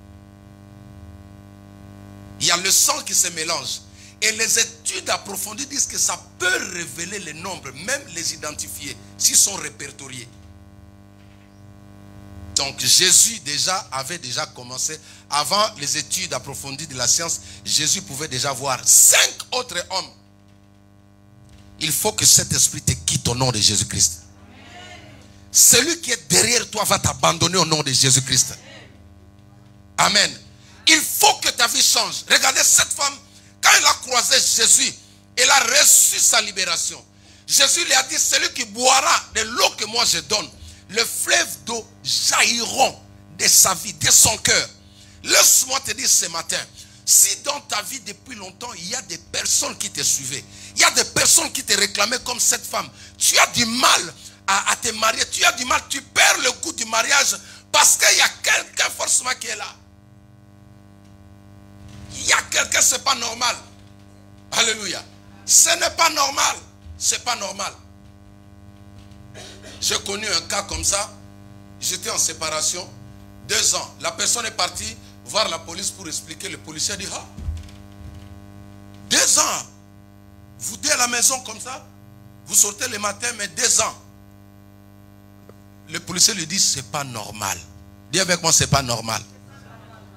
Il y a le sang qui se mélange. Et les études approfondies disent que ça peut révéler les nombres, même les identifier, s'ils sont répertoriés. Donc Jésus avait déjà commencé, avant les études approfondies de la science, Jésus pouvait déjà voir 5 autres hommes. Il faut que cet esprit te quitte au nom de Jésus-Christ. Celui qui est derrière toi va t'abandonner au nom de Jésus-Christ. Amen. Il faut que ta vie change. Regardez cette femme, Quand il a croisé Jésus, il a reçu sa libération. Jésus lui a dit, celui qui boira de l'eau que moi je donne, le fleuve d'eau jailliront de sa vie, de son cœur. Laisse-moi te dire ce matin, si dans ta vie depuis longtemps, il y a des personnes qui te suivaient, il y a des personnes qui te réclamaient comme cette femme, tu as du mal à te marier, tu as du mal, tu perds le goût du mariage parce qu'il y a quelqu'un forcément qui est là. Il y a quelqu'un, c'est pas normal. Alléluia. Ce n'est pas normal. C'est pas normal. J'ai connu un cas comme ça. J'étais en séparation. 2 ans. La personne est partie voir la police pour expliquer. Le policier a dit, ah, 2 ans. Vous êtes à la maison comme ça. Vous sortez le matin, mais 2 ans. Le policier lui dit, c'est pas normal. Dis avec moi, c'est pas normal.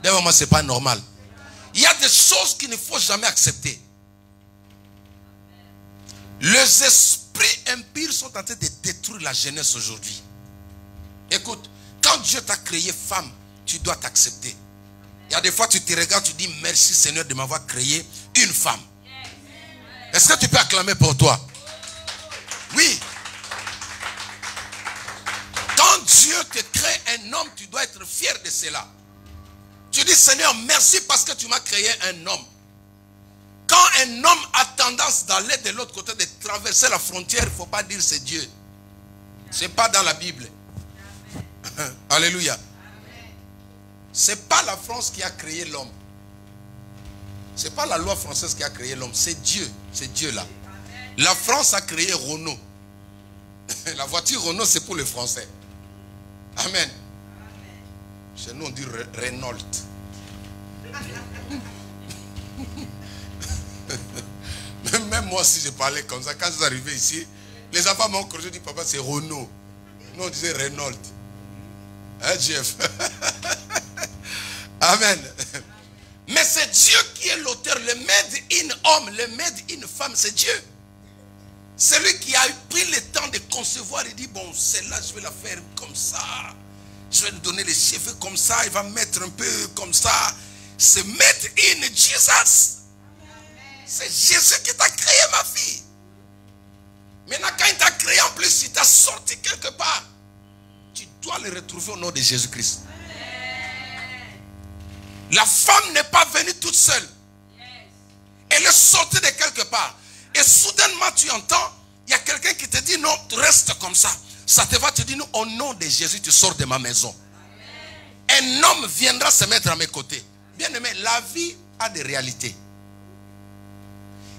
Dis avec moi, c'est pas normal. Il y a des choses qu'il ne faut jamais accepter. Les esprits impurs sont en train de détruire la jeunesse aujourd'hui. Écoute, quand Dieu t'a créé femme, tu dois t'accepter. Il y a des fois tu te regardes, tu dis merci Seigneur de m'avoir créé une femme. Est-ce que tu peux acclamer pour toi? Oui. Quand Dieu te crée un homme, tu dois être fier de cela. Tu dis Seigneur, merci parce que tu m'as créé un homme. Quand un homme a tendance d'aller de l'autre côté, de traverser la frontière, il ne faut pas dire c'est Dieu. Ce n'est pas dans la Bible. Alléluia. Ce n'est pas la France qui a créé l'homme. Ce n'est pas la loi française qui a créé l'homme. C'est Dieu. C'est Dieu là. La France a créé Renault. La voiture Renault, c'est pour les Français. Amen. Chez nous, on dit Renault. Même moi, si je parlais comme ça, quand je suis arrivé ici, les enfants m'ont corrigé, dit papa, c'est Renault. Nous, on disait Renault. Hein, Jeff? Amen. Mais c'est Dieu qui est l'auteur. Le made in homme, le made in femme, c'est Dieu. C'est lui qui a pris le temps de concevoir et dit, bon, celle-là, je vais la faire comme ça. Je vais lui donner les cheveux comme ça. Il va mettre un peu comme ça. C'est made in Jesus. C'est Jésus qui t'a créé, ma fille. Maintenant, quand il t'a créé, en plus, il t'a sorti quelque part. Tu dois le retrouver au nom de Jésus-Christ. La femme n'est pas venue toute seule. Elle est sortie de quelque part. Et soudainement, tu entends, il y a quelqu'un qui te dit, non, reste comme ça. Ça te va te dire, non, au nom de Jésus, tu sors de ma maison. Un homme viendra se mettre à mes côtés. Bien aimé, la vie a des réalités.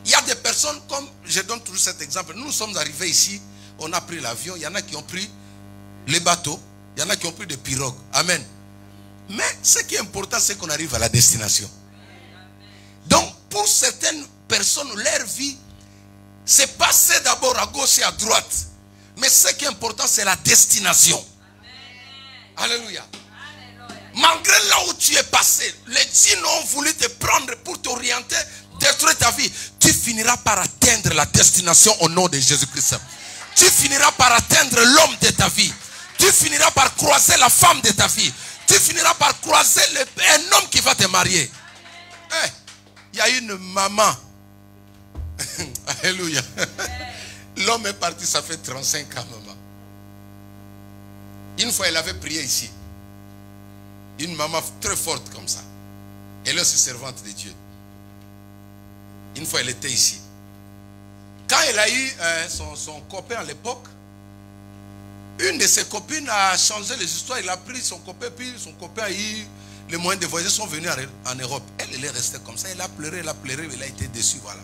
Il y a des personnes, comme je donne toujours cet exemple, nous sommes arrivés ici, on a pris l'avion, il y en a qui ont pris les bateaux, il y en a qui ont pris des pirogues. Amen. Mais ce qui est important, c'est qu'on arrive à la destination. Donc, pour certaines personnes, leur vie, c'est passer d'abord à gauche et à droite. Mais ce qui est important, c'est la destination. Alléluia. Malgré là où tu es passé, les djinns ont voulu te prendre pour t'orienter, détruire ta vie. Tu finiras par atteindre la destination au nom de Jésus-Christ. Tu finiras par atteindre l'homme de ta vie. Tu finiras par croiser la femme de ta vie. Tu finiras par croiser un homme qui va te marier. Il y a une maman. Alléluia. L'homme est parti, ça fait 35 ans, maman. Une fois, elle avait prié ici. Une maman très forte comme ça. Elle est aussi servante de Dieu. Une fois, elle était ici. Quand elle a eu son copain à l'époque, une de ses copines a changé les histoires. Il a pris son copain, puis son copain a eu les moyens de voyager, sont venus en Europe. Elle est restée comme ça. Elle a pleuré, elle a été déçue, voilà.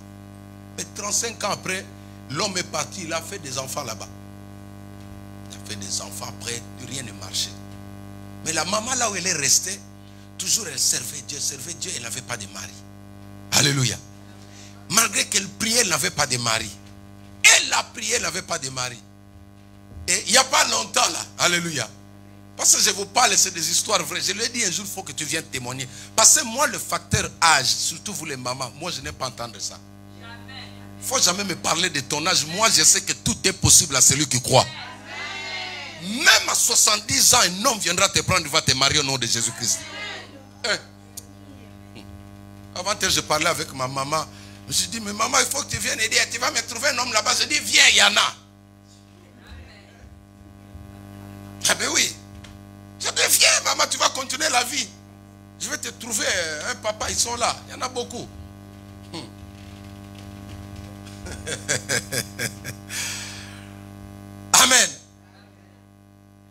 Mais 35 ans après, l'homme est parti, il a fait des enfants là-bas. Il a fait des enfants après, rien ne marchait. Mais la maman là où elle est restée, toujours elle servait Dieu, elle n'avait pas de mari. Alléluia. Malgré qu'elle priait, elle n'avait pas de mari. Elle a prié, elle n'avait pas de mari. Et il n'y a pas longtemps là, alléluia. Parce que je vous parle, c'est des histoires vraies. Je lui ai dit un jour, il faut que tu viennes témoigner. Parce que moi, le facteur âge, surtout vous les mamans, moi je n'ai pas entendu ça. Il ne faut jamais me parler de ton âge. Moi, je sais que tout est possible à celui qui croit. Même à 70 ans, un homme viendra te prendre, il va te marier au nom de Jésus-Christ. Avant-hier, je parlais avec ma maman. Je me suis dit, mais maman, il faut que tu viennes aider. Tu vas me trouver un homme là-bas. Je dis, viens, il y en a. Ah ben oui. Je dis, viens, maman, tu vas continuer la vie. Je vais te trouver un papa, ils sont là. Il y en a beaucoup. Amen.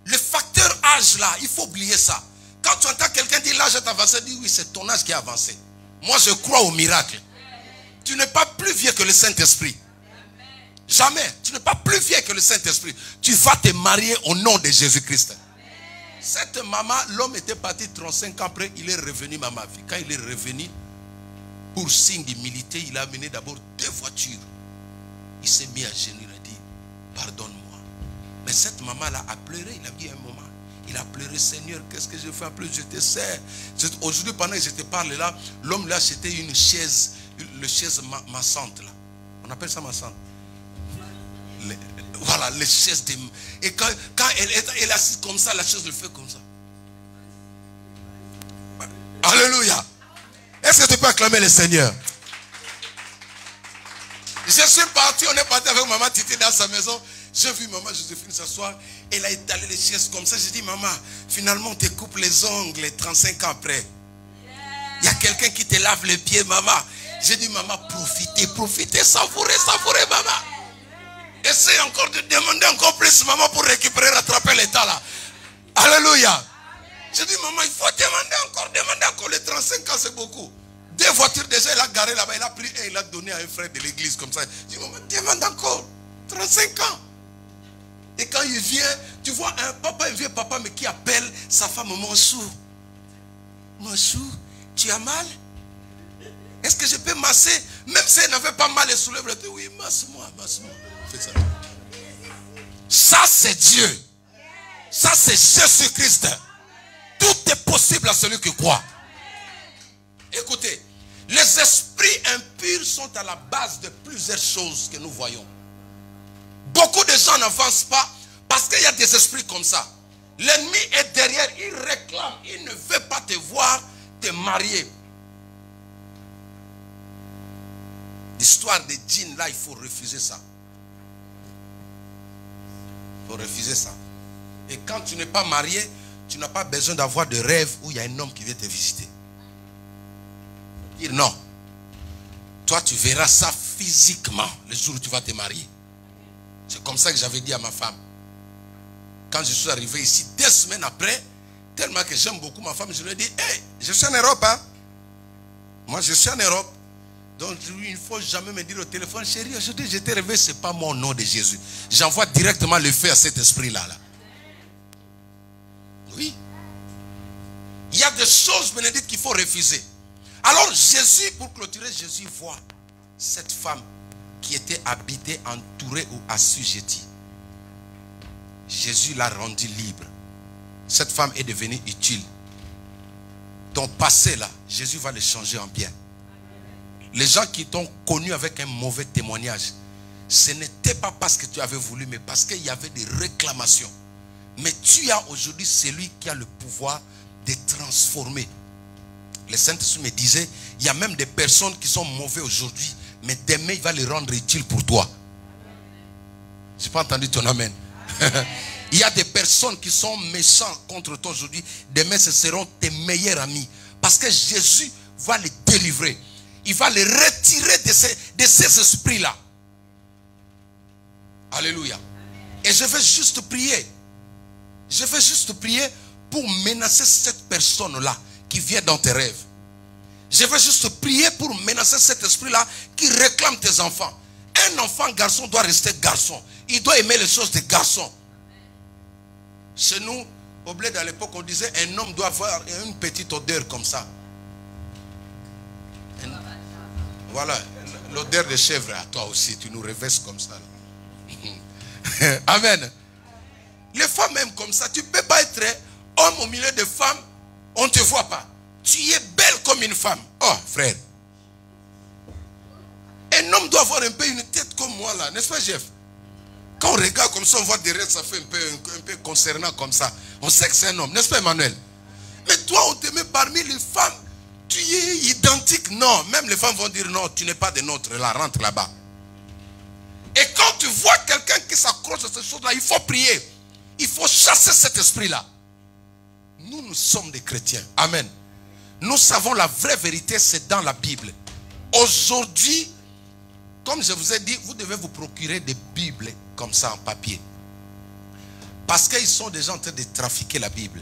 Le facteur âge là, il faut oublier ça. Quand tu entends quelqu'un dire l'âge est avancé, dis oui, c'est ton âge qui est avancé. Moi, je crois au miracle. Tu n'es pas plus vieux que le Saint-Esprit. Jamais. Tu n'es pas plus vieux que le Saint-Esprit. Tu vas te marier au nom de Jésus-Christ. Cette maman, l'homme était parti 35 ans après, il est revenu, maman. Quand il est revenu, pour signe d'humilité, il a amené d'abord 2 voitures. Il s'est mis à genoux, il a dit, pardonne-moi. Mais cette maman-là a pleuré, il a dit un moment. Il a pleuré, Seigneur, qu'est-ce que je fais? En plus, je te sers. Aujourd'hui, pendant que je te parle là, l'homme là, c'était une chaise, le chaise massante là. On appelle ça massante. Voilà, les chaises de... Et quand elle est assise comme ça, la chaise le fait comme ça. Alléluia. Est-ce que tu peux acclamer le Seigneur? Je suis parti, on est parti avec maman Titi dans sa maison. J'ai vu maman Joséphine s'asseoir. Elle a étalé les chaises comme ça. J'ai dit, maman, finalement on te coupe les ongles 35 ans après. Il y a quelqu'un qui te lave les pieds, maman. J'ai dit, maman, profitez, savourez, maman. Essaye encore de demander encore plus, maman, pour récupérer, rattraper l'état là. Alléluia. J'ai dit, maman, il faut demander encore. Les 35 ans, c'est beaucoup. 2 voitures déjà, il a garé là-bas. Il a pris et il a donné à un frère de l'église comme ça. J'ai dit, maman, demande encore. 35 ans. Et quand il vient, tu vois un vieux papa, mais qui appelle sa femme, Monchou. Monchou, tu as mal? Est-ce que je peux masser? Même si elle n'avait pas mal, elle soulève le oui, masse-moi. Fais ça. Ça, c'est Dieu. Ça, c'est Jésus-Christ. Tout est possible à celui qui croit. Écoutez, les esprits impurs sont à la base de plusieurs choses que nous voyons. Beaucoup de gens n'avancent pas parce qu'il y a des esprits comme ça. L'ennemi est derrière, il réclame, il ne veut pas te voir te marier. L'histoire des djinns, là, il faut refuser ça. Il faut refuser ça. Et quand tu n'es pas marié, tu n'as pas besoin d'avoir de rêve où il y a un homme qui vient te visiter. Dire non. Toi, tu verras ça physiquement le jour où tu vas te marier. C'est comme ça que j'avais dit à ma femme. Quand je suis arrivé ici, 2 semaines après, tellement que j'aime beaucoup ma femme, je lui ai dit, hey, je suis en Europe. Hein? Moi, je suis en Europe. Donc, il ne faut jamais me dire au téléphone, chérie, aujourd'hui, je t'ai réveillé, ce n'est pas mon nom de Jésus. J'envoie directement le feu à cet esprit-là. Là. Oui. Il y a des choses, Bénédicte, qu'il faut refuser. Alors, Jésus, pour clôturer, Jésus voit cette femme qui était habitée, entourée ou assujettie. Jésus l'a rendue libre. Cette femme est devenue utile. Ton passé là, Jésus va le changer en bien. Les gens qui t'ont connu avec un mauvais témoignage, ce n'était pas parce que tu avais voulu, mais parce qu'il y avait des réclamations. Mais tu as aujourd'hui celui qui a le pouvoir de transformer. Le Saint-Esprit me disait, il y a même des personnes qui sont mauvaises aujourd'hui, mais demain il va les rendre utiles pour toi. Je n'ai pas entendu ton amen. Il y a des personnes qui sont méchantes contre toi aujourd'hui, demain ce seront tes meilleurs amis. Parce que Jésus va les délivrer. Il va les retirer de ces esprits-là. Alléluia. Et je vais juste prier. Je vais juste prier pour menacer cette personne-là qui vient dans tes rêves. Je vais juste prier pour menacer cet esprit-là qui réclame tes enfants. Un enfant garçon doit rester garçon. Il doit aimer les choses des garçons. Chez nous, au bled à l'époque, on disait un homme doit avoir une petite odeur comme ça. Voilà, l'odeur de chèvre à toi aussi, tu nous revêches comme ça. Amen. Les femmes même comme ça, tu ne peux pas être homme au milieu de femmes, on ne te voit pas. Tu es belle comme une femme. Oh frère. Un homme doit avoir un peu une tête comme moi là, n'est-ce pas Jeff? Quand on regarde comme ça, on voit derrière, ça fait un peu concernant comme ça. On sait que c'est un homme, n'est-ce pas Emmanuel? Mais toi, on te met parmi les femmes, tu es identique. Non, même les femmes vont dire non, tu n'es pas des nôtres, là, rentre là-bas. Et quand tu vois quelqu'un qui s'accroche à ces choses-là, il faut prier. Il faut chasser cet esprit-là. Nous sommes des chrétiens. Amen. Nous savons la vraie vérité, c'est dans la Bible. Aujourd'hui, comme je vous ai dit, vous devez vous procurer des Bibles comme ça en papier. Parce qu'ils sont déjà en train de trafiquer la Bible.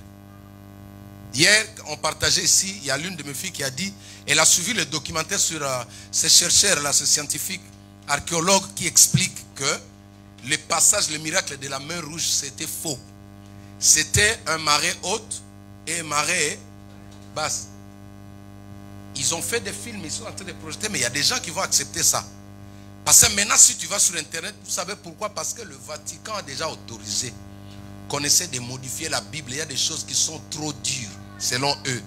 Hier, on partageait ici, il y a l'une de mes filles qui a dit, elle a suivi le documentaire sur ces chercheurs-là, ces scientifiques, archéologues qui expliquent que le passage, le miracle de la mer rouge, c'était faux. C'était un marée haute et un marée basse. Ils ont fait des films, ils sont en train de projeter, mais il y a des gens qui vont accepter ça. Parce que maintenant, si tu vas sur Internet, vous savez pourquoi? Parce que le Vatican a déjà autorisé qu'on essaie de modifier la Bible. Il y a des choses qui sont trop dures, selon eux.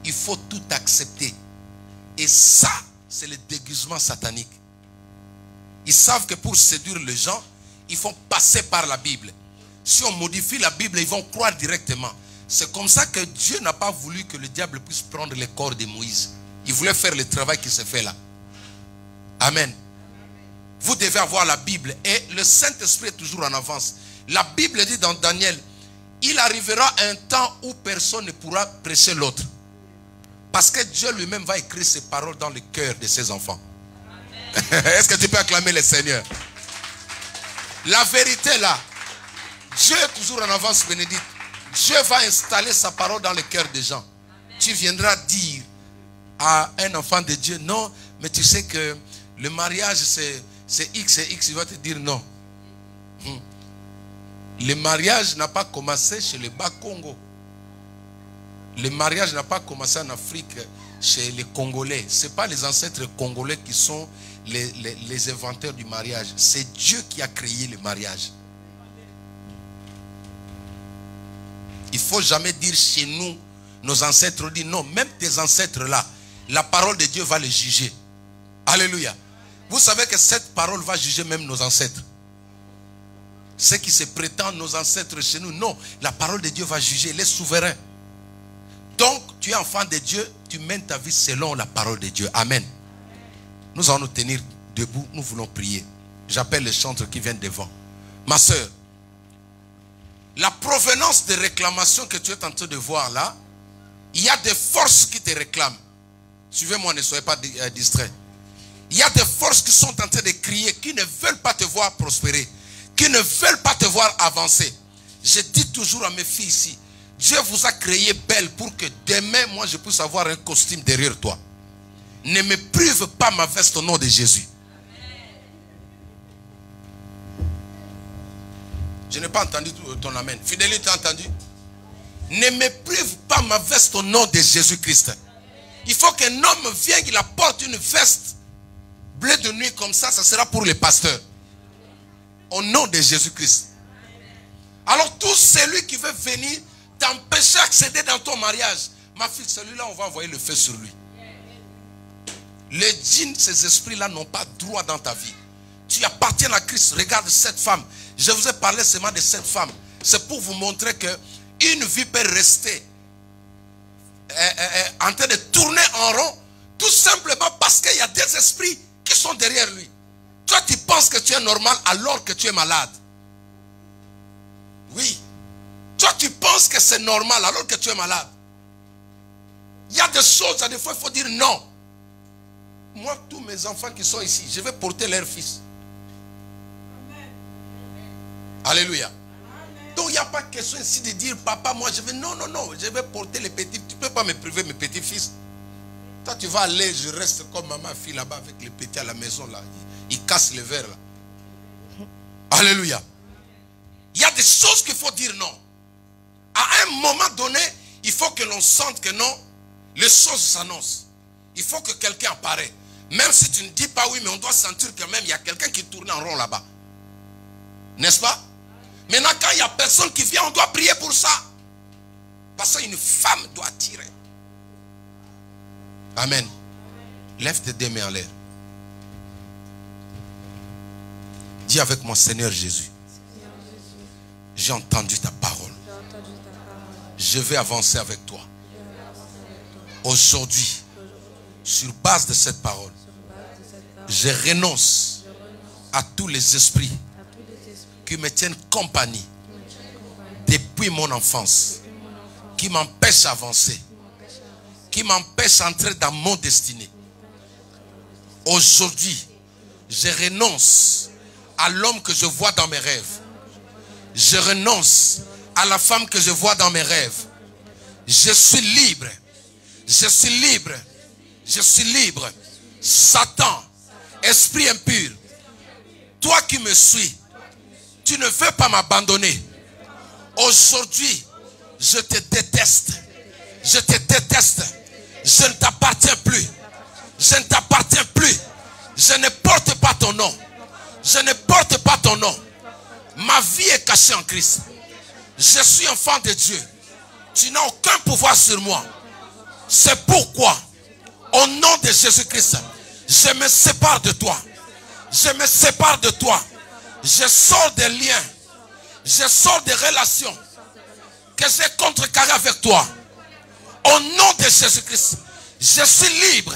Il faut tout accepter. Et ça, c'est le déguisement satanique. Ils savent que pour séduire les gens, ils font passer par la Bible. Si on modifie la Bible, ils vont croire directement. C'est comme ça que Dieu n'a pas voulu que le diable puisse prendre le corps de Moïse. Il voulait faire le travail qui se fait là. Amen. Vous devez avoir la Bible. Et le Saint-Esprit est toujours en avance. La Bible dit dans Daniel, il arrivera un temps où personne ne pourra prêcher l'autre. Parce que Dieu lui-même va écrire ses paroles dans le cœur de ses enfants. Est-ce que tu peux acclamer le Seigneur? La vérité là, Dieu est toujours en avance, Bénédicte. Dieu va installer sa parole dans le cœur des gens. Tu viendras dire à un enfant de Dieu, non, mais tu sais que le mariage c'est X et X, il va te dire non. Le mariage n'a pas commencé chez les Bas-Congo. Le mariage n'a pas commencé en Afrique chez les Congolais. Ce n'est pas les ancêtres congolais qui sont les inventeurs du mariage. C'est Dieu qui a créé le mariage. Il ne faut jamais dire chez nous, nos ancêtres disent non, même tes ancêtres là, la parole de Dieu va les juger. Alléluia. Vous savez que cette parole va juger même nos ancêtres. Ceux qui se prétendent nos ancêtres chez nous, non, la parole de Dieu va juger, il est souverain. Donc, tu es enfant de Dieu, tu mènes ta vie selon la parole de Dieu. Amen. Nous allons nous tenir debout, nous voulons prier. J'appelle les chantres qui viennent devant. Ma soeur, la provenance des réclamations que tu es en train de voir là, il y a des forces qui te réclament. Suivez-moi, ne soyez pas distraits. Il y a des forces qui sont en train de crier, qui ne veulent pas te voir prospérer, qui ne veulent pas te voir avancer. Je dis toujours à mes filles ici, Dieu vous a créé belle pour que demain, moi, je puisse avoir un costume derrière toi. Ne me prive pas ma veste au nom de Jésus. Je n'ai pas entendu ton amen. Fidélité, tu as entendu? Ne me prive pas ma veste au nom de Jésus-Christ. Il faut qu'un homme vienne, qu'il apporte une veste bleue de nuit comme ça, ça sera pour les pasteurs. Au nom de Jésus-Christ. Alors tout celui qui veut venir t'empêcher d'accéder dans ton mariage, ma fille, celui-là, on va envoyer le feu sur lui. Les djinns, ces esprits-là n'ont pas droit dans ta vie. Tu appartiens à Christ. Regarde cette femme. Je vous ai parlé seulement de cette femme. C'est pour vous montrer que une vie peut rester en train de tourner en rond, tout simplement parce qu'il y a des esprits qui sont derrière lui. Toi, tu penses que tu es normal alors que tu es malade. Oui. Toi, tu penses que c'est normal alors que tu es malade. Il y a des choses, des fois, il faut dire non. Moi, tous mes enfants qui sont ici, je vais porter leur fils. Amen. Alléluia. Amen. Donc, il n'y a pas question ici de dire, papa, moi, je vais... Non, non, non, je vais porter les petits. Tu ne peux pas me priver mes petits-fils. Toi, tu vas aller, je reste comme maman, fille là-bas avec les petits à la maison, là. Ils cassent les verres, là. Alléluia. Il y a des choses qu'il faut dire non. À un moment donné, il faut que l'on sente que non, les choses s'annoncent. Il faut que quelqu'un apparaisse. Même si tu ne dis pas oui, mais on doit sentir quand même il y a quelqu'un qui tourne en rond là-bas. N'est-ce pas? Maintenant, quand il n'y a personne qui vient, on doit prier pour ça. Parce qu'une femme doit tirer. Amen. Lève tes deux mains en l'air. Dis avec moi, Seigneur Jésus. J'ai entendu ta parole. Je vais avancer avec toi. Aujourd'hui, Sur base de cette parole, je renonce à tous les esprits qui me tiennent compagnie depuis mon enfance, qui m'empêchent d'avancer, qui m'empêchent d'entrer dans mon destinée. Aujourd'hui, je renonce à l'homme que je vois dans mes rêves. Je renonce à la femme que je vois dans mes rêves. Je suis libre. Je suis libre. Je suis libre. Satan, esprit impur, toi qui me suis, tu ne veux pas m'abandonner. Aujourd'hui, je te déteste. Je te déteste. Je ne t'appartiens plus. Je ne t'appartiens plus. Je ne porte pas ton nom. Je ne porte pas ton nom. Ma vie est cachée en Christ. Je suis enfant de Dieu. Tu n'as aucun pouvoir sur moi. C'est pourquoi, au nom de Jésus-Christ, je me sépare de toi. Je me sépare de toi. Je sors des liens. Je sors des relations que j'ai contrecarrées avec toi. Au nom de Jésus-Christ, je suis libre.